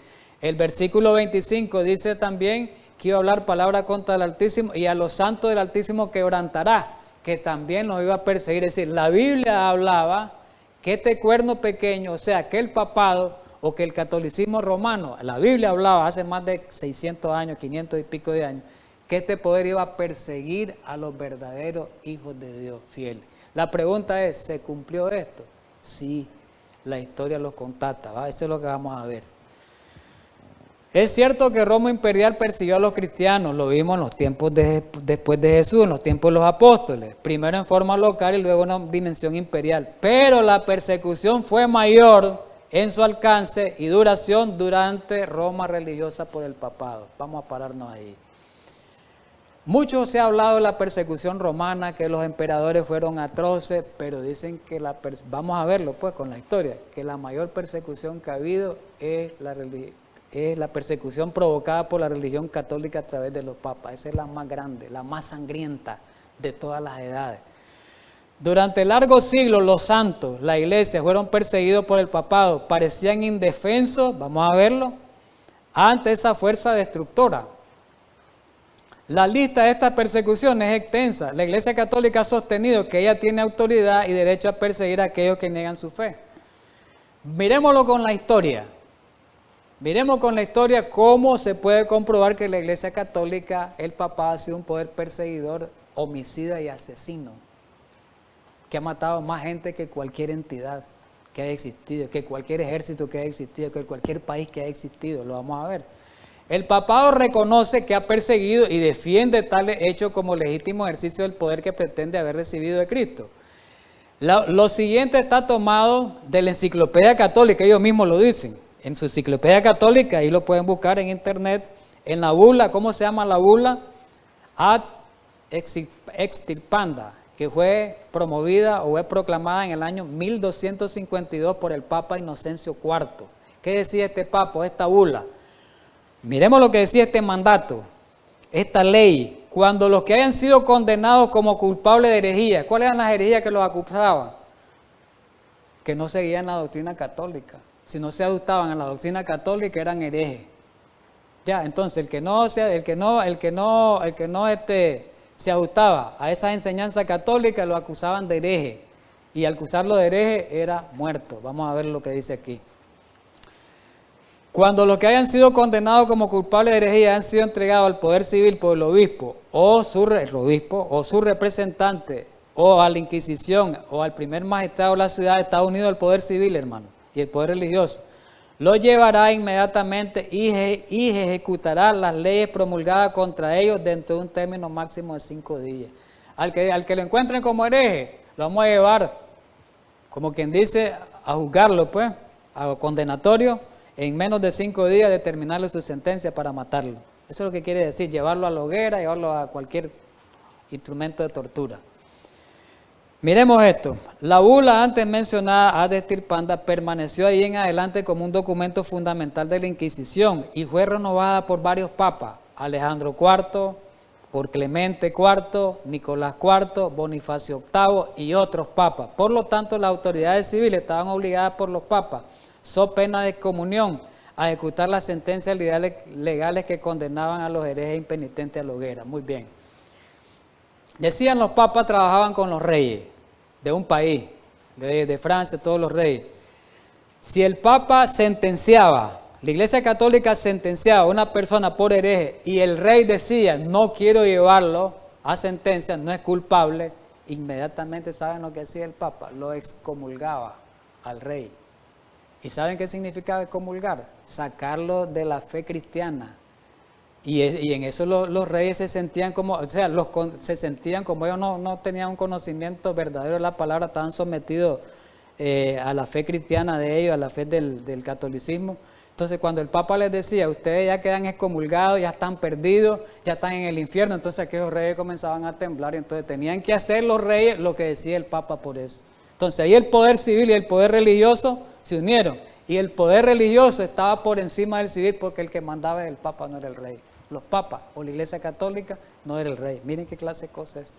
El versículo 25 dice también que iba a hablar palabra contra el Altísimo y a los santos del Altísimo quebrantará, que también los iba a perseguir. Es decir, la Biblia hablaba que este cuerno pequeño, o sea, que el papado o que el catolicismo romano, la Biblia hablaba hace más de 600 años, 500 y pico de años, que este poder iba a perseguir a los verdaderos hijos de Dios fieles. La pregunta es, ¿se cumplió esto? Sí, la historia lo contata, ¿va? Eso es lo que vamos a ver. Es cierto que Roma imperial persiguió a los cristianos, lo vimos en los tiempos después de Jesús, en los tiempos de los apóstoles, primero en forma local y luego en una dimensión imperial, pero la persecución fue mayor en su alcance y duración durante Roma religiosa por el papado. Vamos a pararnos ahí. Mucho se ha hablado de la persecución romana, que los emperadores fueron atroces, pero dicen que vamos a verlo pues con la historia, que la mayor persecución que ha habido es la persecución provocada por la religión católica a través de los papas. Esa es la más grande, la más sangrienta de todas las edades. Durante largos siglos los santos, la iglesia, fueron perseguidos por el papado, parecían indefensos, vamos a verlo, ante esa fuerza destructora. La lista de estas persecuciones es extensa. La Iglesia Católica ha sostenido que ella tiene autoridad y derecho a perseguir a aquellos que niegan su fe. Miremoslo con la historia. Miremos con la historia cómo se puede comprobar que la Iglesia Católica, el papado, ha sido un poder perseguidor, homicida y asesino, que ha matado más gente que cualquier entidad que haya existido, que cualquier ejército que haya existido, que cualquier país que haya existido. Lo vamos a ver. El papado reconoce que ha perseguido y defiende tales hechos como legítimo ejercicio del poder que pretende haber recibido de Cristo. Lo siguiente está tomado de la Enciclopedia Católica, ellos mismos lo dicen. En su Enciclopedia Católica, ahí lo pueden buscar en internet, en la bula, ¿cómo se llama la bula? Ad extirpanda, que fue promovida o fue proclamada en el año 1252 por el Papa Inocencio IV. ¿Qué decía este Papa, esta bula? Miremos lo que decía este mandato, esta ley. Cuando los que hayan sido condenados como culpables de herejía, ¿cuáles eran las herejías que los acusaban? Que no seguían la doctrina católica. Si no se ajustaban a la doctrina católica eran herejes. Ya, entonces el que no se ajustaba a esa enseñanza católica lo acusaban de hereje. Y al acusarlo de hereje era muerto. Vamos a ver lo que dice aquí. Cuando los que hayan sido condenados como culpables de herejía han sido entregados al poder civil por el obispo o su representante o a la Inquisición o al primer magistrado de la ciudad de Estados Unidos, el poder civil, hermano, y el poder religioso, lo llevará inmediatamente y ejecutará las leyes promulgadas contra ellos dentro de un término máximo de 5 días. Al que lo encuentren como hereje, lo vamos a llevar, como quien dice, a juzgarlo, pues, a condenatorio, en menos de 5 días determinarle su sentencia para matarlo. Eso es lo que quiere decir, llevarlo a la hoguera, llevarlo a cualquier instrumento de tortura. Miremos esto. La bula antes mencionada, Ad extirpanda, permaneció ahí en adelante como un documento fundamental de la Inquisición y fue renovada por varios papas, Alejandro IV, por Clemente IV, Nicolás IV, Bonifacio VIII y otros papas. Por lo tanto, las autoridades civiles estaban obligadas por los papas, so pena de excomunión, a ejecutar las sentencias legales que condenaban a los herejes impenitentes a la hoguera. Muy bien. Decían los papas trabajaban con los reyes de un país, de Francia, todos los reyes. Si el papa sentenciaba la Iglesia Católica sentenciaba a una persona por hereje y el rey decía, no quiero llevarlo a sentencia, no es culpable, inmediatamente, ¿saben lo que hacía el Papa? Lo excomulgaba al rey. ¿Y saben qué significaba excomulgar? Sacarlo de la fe cristiana. Y en eso los reyes se sentían como, o sea, se sentían como ellos no tenían un conocimiento verdadero de la palabra, estaban sometidos a la fe cristiana de ellos, a la fe del catolicismo. Entonces cuando el Papa les decía, ustedes ya quedan excomulgados, ya están perdidos, ya están en el infierno, entonces aquellos reyes comenzaban a temblar y entonces tenían que hacer los reyes lo que decía el Papa por eso. Entonces ahí el poder civil y el poder religioso se unieron y el poder religioso estaba por encima del civil porque el que mandaba era el Papa, no era el rey. Los papas o la Iglesia Católica no era el rey. Miren qué clase de cosa es.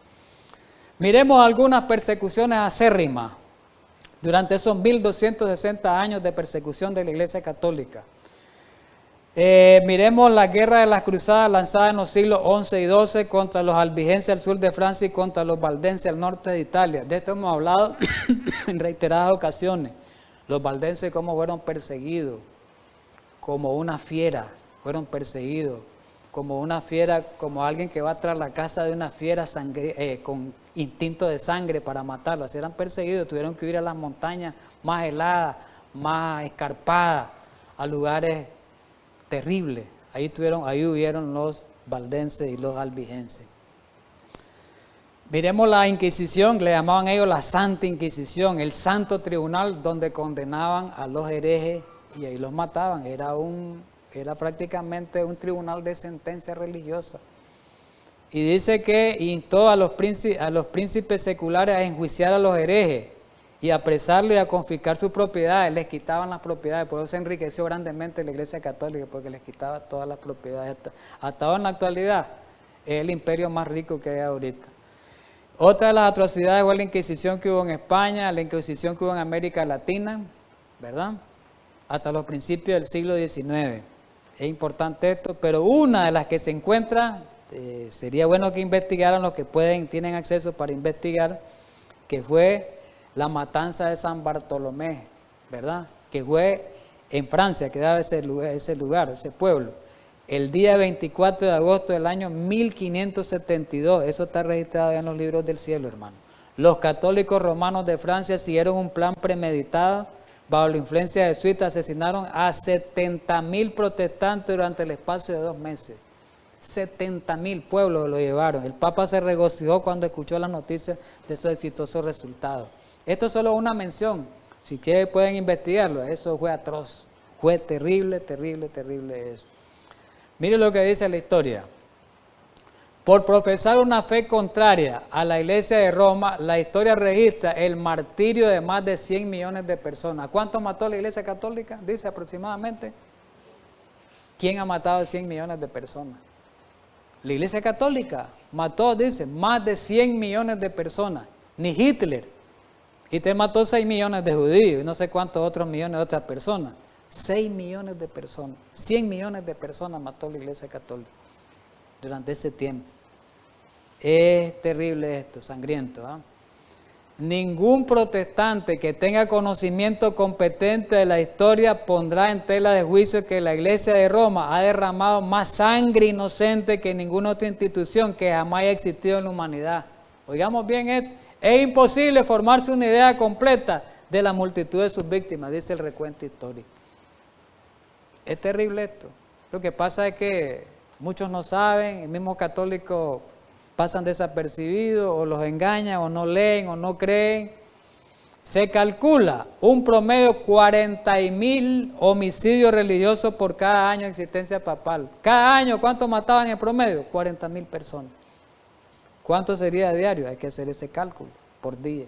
Miremos algunas persecuciones acérrimas durante esos 1260 años de persecución de la Iglesia Católica. Miremos la guerra de las cruzadas lanzada en los siglos XI y XII contra los albigenses al sur de Francia y contra los valdenses al norte de Italia. De esto hemos hablado en reiteradas ocasiones. Los valdenses cómo fueron perseguidos, como una fiera, fueron perseguidos. Como una fiera, como alguien que va tras la casa de una fiera con instinto de sangre para matarlo. Así eran perseguidos, tuvieron que ir a las montañas más heladas, más escarpadas, a lugares terribles. Ahí hubieron los valdenses y los albigenses. Miremos la Inquisición, le llamaban ellos la Santa Inquisición, el santo tribunal donde condenaban a los herejes y ahí los mataban. Era prácticamente un tribunal de sentencia religiosa. Y dice que instó a los príncipes seculares a enjuiciar a los herejes y a apresarlos y a confiscar sus propiedades. Les quitaban las propiedades, por eso se enriqueció grandemente la Iglesia Católica, porque les quitaba todas las propiedades. Hasta ahora en la actualidad es el imperio más rico que hay ahorita. Otra de las atrocidades fue la Inquisición que hubo en España, la Inquisición que hubo en América Latina, ¿verdad? Hasta los principios del siglo XIX. Es importante esto, pero una de las que se encuentra, sería bueno que investigaran los que tienen acceso para investigar, que fue la matanza de San Bartolomé, ¿verdad? Que fue en Francia, que daba ese lugar, ese pueblo, el día 24 de agosto del año 1572. Eso está registrado en los libros del cielo, hermano. Los católicos romanos de Francia siguieron un plan premeditado. Bajo la influencia jesuita asesinaron a 70.000 protestantes durante el espacio de 2 meses. 70.000 pueblos lo llevaron. El Papa se regocijó cuando escuchó las noticias de esos exitosos resultados. Esto es solo una mención. Si quieren pueden investigarlo. Eso fue atroz. Fue terrible, terrible, terrible eso. Mire lo que dice la historia. Por profesar una fe contraria a la Iglesia de Roma, la historia registra el martirio de más de 100 millones de personas. ¿Cuánto mató la Iglesia Católica? Dice aproximadamente. ¿Quién ha matado a 100 millones de personas? La Iglesia Católica mató, dice, más de 100 millones de personas. Ni Hitler. Hitler mató 6 millones de judíos y no sé cuántos otros millones de otras personas. 6 millones de personas. 100 millones de personas mató la Iglesia Católica durante ese tiempo. Es terrible esto, sangriento. Ningún protestante que tenga conocimiento competente de la historia pondrá en tela de juicio que la Iglesia de Roma ha derramado más sangre inocente que ninguna otra institución que jamás haya existido en la humanidad. Oigamos bien esto. Es imposible formarse una idea completa de la multitud de sus víctimas, dice el recuento histórico. Es terrible esto. Lo que pasa es que muchos no saben, el mismo católico pasan desapercibidos o los engañan o no leen o no creen. Se calcula un promedio 40.000 homicidios religiosos por cada año de existencia papal. Cada año, ¿cuánto mataban en promedio? 40.000 personas. ¿Cuánto sería a diario? Hay que hacer ese cálculo por día.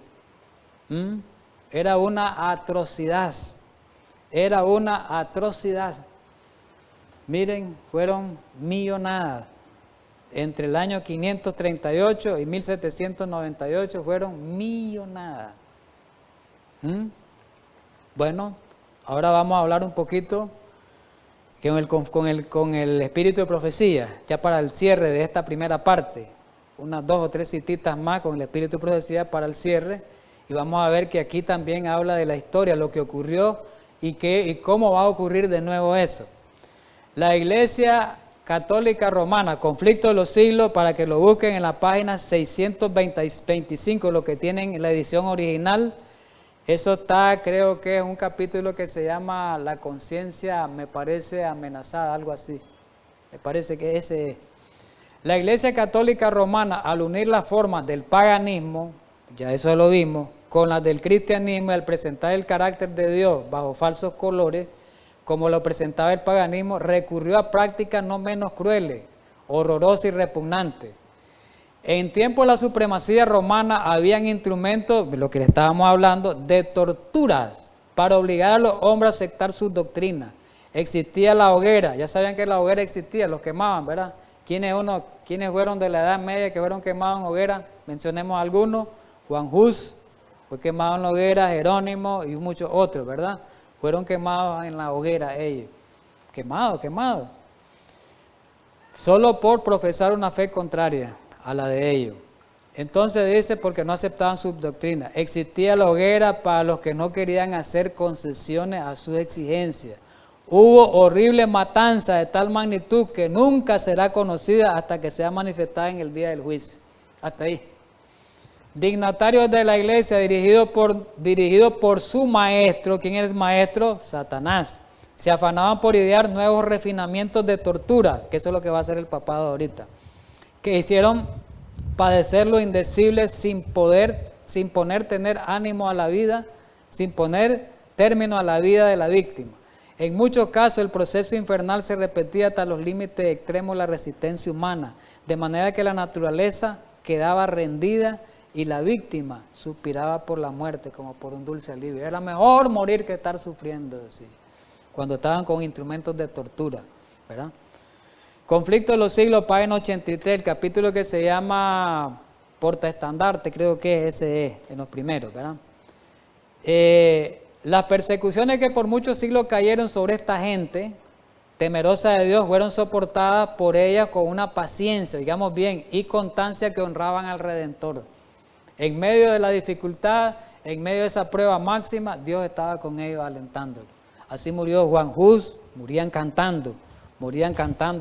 Era una atrocidad. Era una atrocidad. Miren, fueron millonadas. Entre el año 538 y 1798 fueron millonadas. Bueno, ahora vamos a hablar un poquito con el espíritu de profecía, ya para el cierre de esta primera parte. Unas 2 o 3 cititas más con el espíritu de profecía para el cierre. Y vamos a ver que aquí también habla de la historia, lo que ocurrió ¿Y cómo va a ocurrir de nuevo eso? La Iglesia Católica Romana, Conflicto de los Siglos, para que lo busquen en la página 625, lo que tienen en la edición original. Eso está, creo que es un capítulo que se llama La conciencia, me parece, amenazada, algo así. Me parece que ese es. La Iglesia Católica Romana, al unir las formas del paganismo, ya eso lo vimos, con las del cristianismo y al presentar el carácter de Dios bajo falsos colores, como lo presentaba el paganismo, recurrió a prácticas no menos crueles, horrorosas y repugnantes. En tiempo de la supremacía romana habían instrumentos, de lo que le estábamos hablando, de torturas para obligar a los hombres a aceptar sus doctrinas. Existía la hoguera, ya sabían que la hoguera existía, los quemaban, ¿verdad? ¿Quiénes fueron de la Edad Media que fueron quemados en hoguera? Mencionemos algunos. Juan Hus fue quemado en la hoguera, Jerónimo y muchos otros, ¿verdad? Fueron quemados en la hoguera ellos. Quemados. Solo por profesar una fe contraria a la de ellos. Entonces dice, porque no aceptaban su doctrina. Existía la hoguera para los que no querían hacer concesiones a sus exigencias. Hubo horrible matanza de tal magnitud que nunca será conocida hasta que sea manifestada en el día del juicio. Hasta ahí. Dignatarios de la iglesia dirigidos por su maestro. ¿Quién es el maestro? Satanás. Se afanaban por idear nuevos refinamientos de tortura, que eso es lo que va a hacer el papado ahorita, que hicieron padecer lo indecible sin poner tener ánimo a la vida, sin poner término a la vida de la víctima. En muchos casos el proceso infernal se repetía hasta los límites extremos de la resistencia humana, de manera que la naturaleza quedaba rendida y la víctima suspiraba por la muerte como por un dulce alivio. Era mejor morir que estar sufriendo, así, cuando estaban con instrumentos de tortura, ¿verdad? Conflicto de los siglos, página 83, el capítulo que se llama Portaestandarte, creo que ese es, en los primeros, ¿verdad? Las persecuciones que por muchos siglos cayeron sobre esta gente temerosa de Dios fueron soportadas por ella con una paciencia, digamos bien, y constancia que honraban al Redentor. En medio de la dificultad, en medio de esa prueba máxima, Dios estaba con ellos alentándolos. Así murió Juan Hus, morían cantando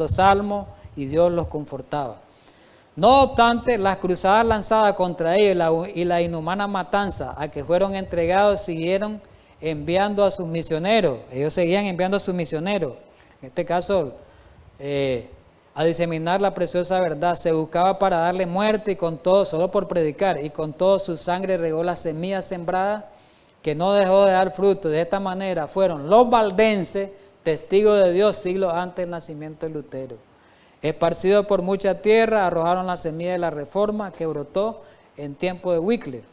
salmos y Dios los confortaba. No obstante, las cruzadas lanzadas contra ellos y la inhumana matanza a que fueron entregados siguieron enviando a sus misioneros. Ellos seguían enviando a sus misioneros, en este caso a diseminar la preciosa verdad. Se buscaba para darle muerte y con todo, solo por predicar, y con todo su sangre regó la semilla sembrada que no dejó de dar fruto. De esta manera fueron los valdenses testigos de Dios siglos antes del nacimiento de Lutero. Esparcidos por mucha tierra, arrojaron la semilla de la reforma que brotó en tiempo de Wycliffe.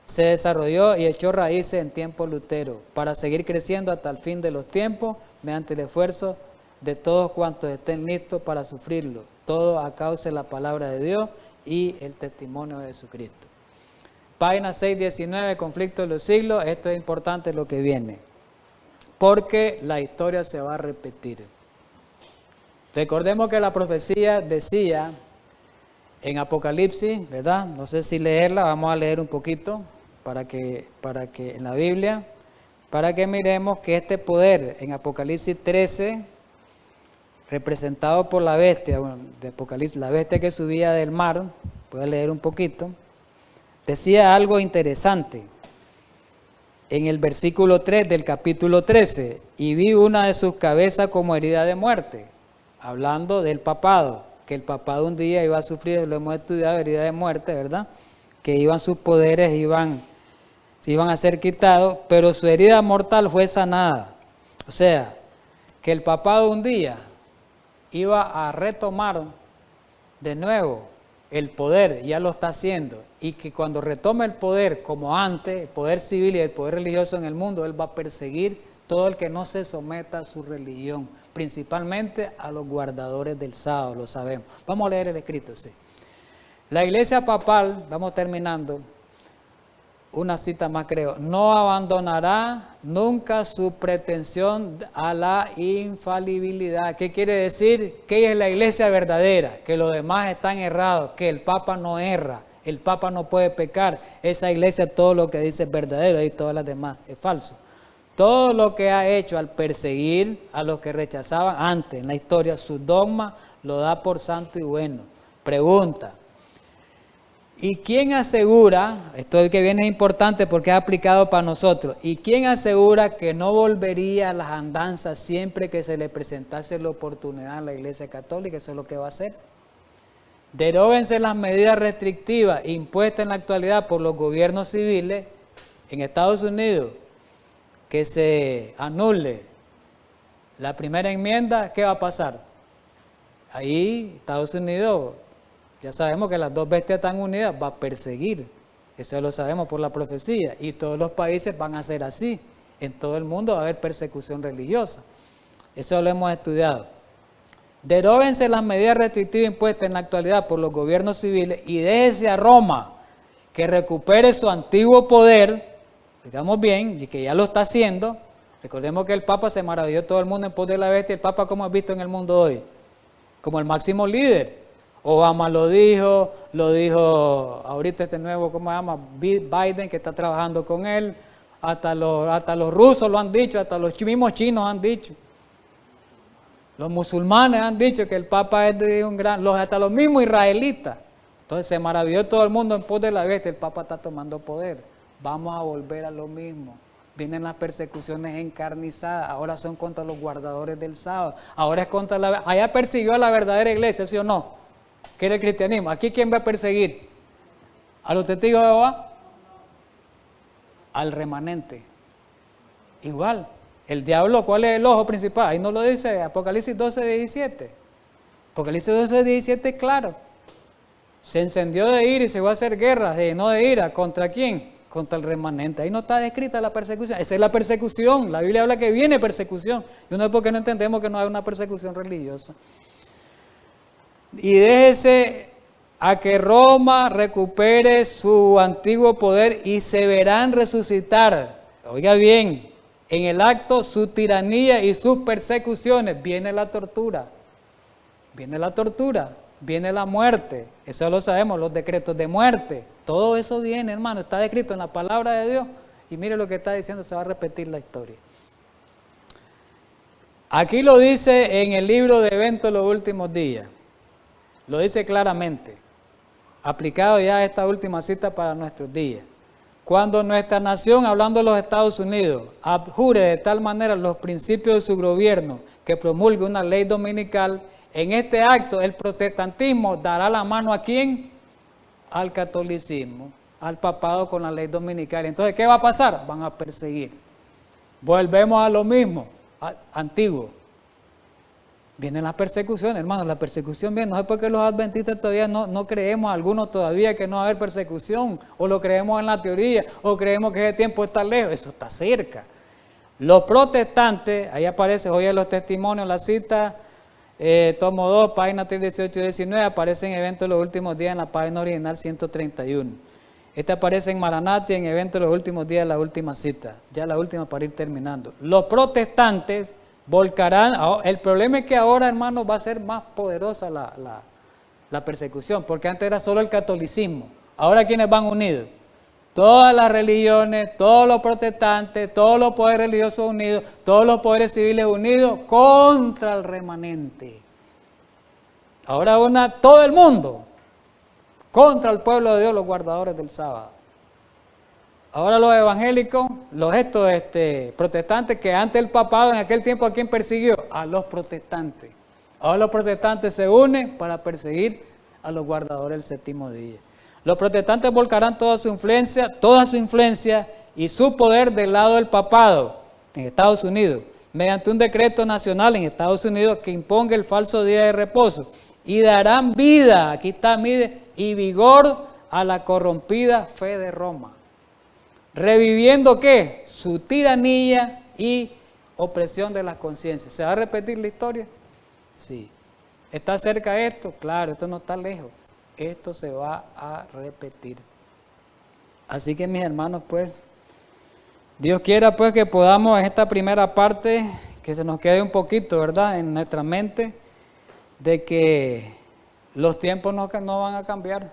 Se desarrolló y echó raíces en tiempo de Lutero, para seguir creciendo hasta el fin de los tiempos, mediante el esfuerzo de todos cuantos estén listos para sufrirlo. Todo a causa de la palabra de Dios y el testimonio de Jesucristo. Página 619, Conflicto de los siglos. Esto es importante lo que viene, porque la historia se va a repetir. Recordemos que la profecía decía en Apocalipsis, ¿verdad? No sé si leerla, vamos a leer un poquito para que en la Biblia, para que miremos que este poder en Apocalipsis 13, representado por la bestia, bueno, de Apocalipsis, la bestia que subía del mar, voy a leer un poquito, decía algo interesante. En el versículo 3 del capítulo 13, y vi una de sus cabezas como herida de muerte, hablando del papado, que el papado un día iba a sufrir, lo hemos estudiado, herida de muerte, ¿verdad? Que sus poderes iban a ser quitados, pero su herida mortal fue sanada. O sea, que el papado un día iba a retomar de nuevo el poder, ya lo está haciendo, y que cuando retome el poder como antes, el poder civil y el poder religioso en el mundo, él va a perseguir todo el que no se someta a su religión, principalmente a los guardadores del sábado, lo sabemos. Vamos a leer el escrito, sí. La iglesia papal, vamos terminando, una cita más creo, no abandonará nunca su pretensión a la infalibilidad. ¿Qué quiere decir? Que ella es la iglesia verdadera, que los demás están errados, que el Papa no erra, el Papa no puede pecar. Esa iglesia todo lo que dice es verdadero y todas las demás es falso. todo lo que ha hecho al perseguir a los que rechazaban antes en la historia su dogma, lo da por santo y bueno. Pregunta: ¿y quién asegura, esto que viene es importante porque es aplicado para nosotros, ¿y quién asegura que no volvería a las andanzas siempre que se le presentase la oportunidad a la Iglesia Católica? Eso es lo que va a hacer. Deróguense las medidas restrictivas impuestas en la actualidad por los gobiernos civiles en Estados Unidos, que se anule la primera enmienda. ¿Qué va a pasar? Ahí Estados Unidos, ya sabemos que las dos bestias están unidas, va a perseguir. Eso lo sabemos por la profecía. Y todos los países van a ser así. En todo el mundo va a haber persecución religiosa. Eso lo hemos estudiado. Deróguense las medidas restrictivas impuestas en la actualidad por los gobiernos civiles y déjese a Roma que recupere su antiguo poder, digamos bien, y que ya lo está haciendo. Recordemos que el Papa se maravilló todo el mundo en pos de la bestia. El Papa, ¿cómo es visto en el mundo hoy? Como el máximo líder. Obama lo dijo ahorita este nuevo, ¿cómo se llama? Biden, que está trabajando con él. Hasta los rusos lo han dicho, hasta los mismos chinos han dicho. Los musulmanes han dicho que el Papa es de un gran... hasta los mismos israelitas. Entonces se maravilló todo el mundo en pos de la bestia. El Papa está tomando poder. Vamos a volver a lo mismo. Vienen las persecuciones encarnizadas. Ahora son contra los guardadores del sábado. Ahora es contra la... Allá persiguió a la verdadera iglesia, ¿sí o no? ¿Qué era el cristianismo? ¿Aquí quién va a perseguir? ¿A los testigos de Jehová? Al remanente. Igual. El diablo, ¿cuál es el ojo principal? Ahí no lo dice Apocalipsis 12, 17. Apocalipsis 12, 17, claro. Se encendió de ira y se va a hacer guerra, se llenó de ira. ¿Contra quién? Contra el remanente. Ahí no está descrita la persecución. Esa es la persecución. La Biblia habla que viene persecución. Y uno es porque no entendemos que no hay una persecución religiosa. Y déjese a que Roma recupere su antiguo poder y se verán resucitar. Oiga bien. En el acto, su tiranía y sus persecuciones. Viene la tortura, viene la muerte. Eso lo sabemos, los decretos de muerte. Todo eso viene, hermano, está descrito en la palabra de Dios. Y mire lo que está diciendo, se va a repetir la historia. Aquí lo dice en el libro de Eventos de los Últimos Días. Lo dice claramente, aplicado ya a esta última cita para nuestros días. Cuando nuestra nación, hablando de los Estados Unidos, abjure de tal manera los principios de su gobierno que promulgue una ley dominical, en este acto el protestantismo dará la mano ¿a quién? Al catolicismo, al papado con la ley dominical. Entonces, ¿qué va a pasar? Van a perseguir. Volvemos a lo mismo, antiguo. Vienen las persecuciones, hermanos, la persecución viene. No sé por qué los adventistas todavía no creemos, algunos todavía, que no va a haber persecución, o lo creemos en la teoría, o creemos que ese tiempo está lejos. Eso está cerca. Los protestantes, ahí aparece, oye los testimonios, la cita, tomo 2, página 318 y 19, aparece en Eventos de los Últimos Días en la página original 131. Este aparece en Maranatha y en Eventos de los Últimos Días, la última cita, ya la última para ir terminando. Los protestantes volcarán. El problema es que ahora, hermanos, va a ser más poderosa la persecución, porque antes era solo el catolicismo. Ahora, ¿quiénes van unidos? Todas las religiones, todos los protestantes, todos los poderes religiosos unidos, todos los poderes civiles unidos contra el remanente. Ahora todo el mundo contra el pueblo de Dios, los guardadores del sábado. Ahora los evangélicos, estos protestantes, que antes el papado en aquel tiempo, ¿a quién persiguió? A los protestantes. Ahora los protestantes se unen para perseguir a los guardadores del séptimo día. Los protestantes volcarán toda su influencia y su poder del lado del papado en Estados Unidos, mediante un decreto nacional en Estados Unidos que imponga el falso día de reposo, y darán vida, aquí está, mire, y vigor a la corrompida fe de Roma. Reviviendo ¿qué? Su tiranía y opresión de las conciencias. ¿Se va a repetir la historia? Sí. ¿Está cerca esto? Claro, esto no está lejos. Esto se va a repetir. Así que mis hermanos, pues, Dios quiera pues que podamos en esta primera parte, que se nos quede un poquito, ¿verdad?, en nuestra mente, de que los tiempos no van a cambiar.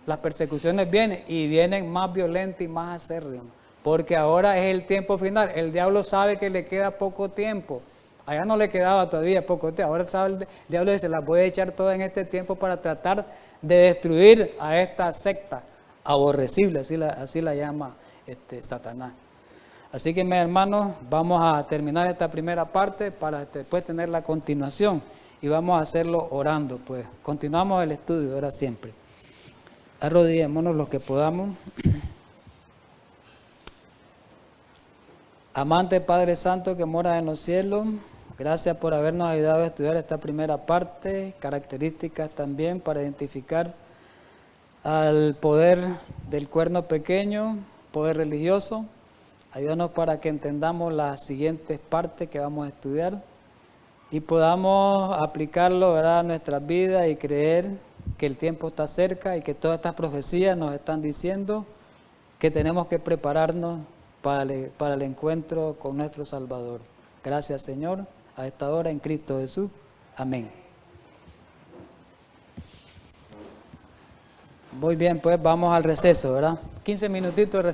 Las persecuciones vienen y vienen más violentas y más acérrimas. porque ahora es el tiempo final. El diablo sabe que le queda poco tiempo. Allá no le quedaba todavía poco tiempo. Ahora sabe el diablo dice, las voy a echar todas en este tiempo para tratar de destruir a esta secta aborrecible, así la llama Satanás. Así que mis hermanos, vamos a terminar esta primera parte para después tener la continuación y vamos a hacerlo orando, pues. Continuamos el estudio, ahora siempre. Arrodillémonos los que podamos. Amante Padre Santo que mora en los cielos, gracias por habernos ayudado a estudiar esta primera parte, características también para identificar al poder del cuerno pequeño, poder religioso. Ayúdanos para que entendamos las siguientes partes que vamos a estudiar y podamos aplicarlo, ¿verdad?, a nuestras vidas y creer que el tiempo está cerca y que todas estas profecías nos están diciendo que tenemos que prepararnos para el encuentro con nuestro Salvador. Gracias, Señor, a esta hora en Cristo Jesús. Amén. Muy bien, pues vamos al receso, ¿verdad? 15 minutitos de receso.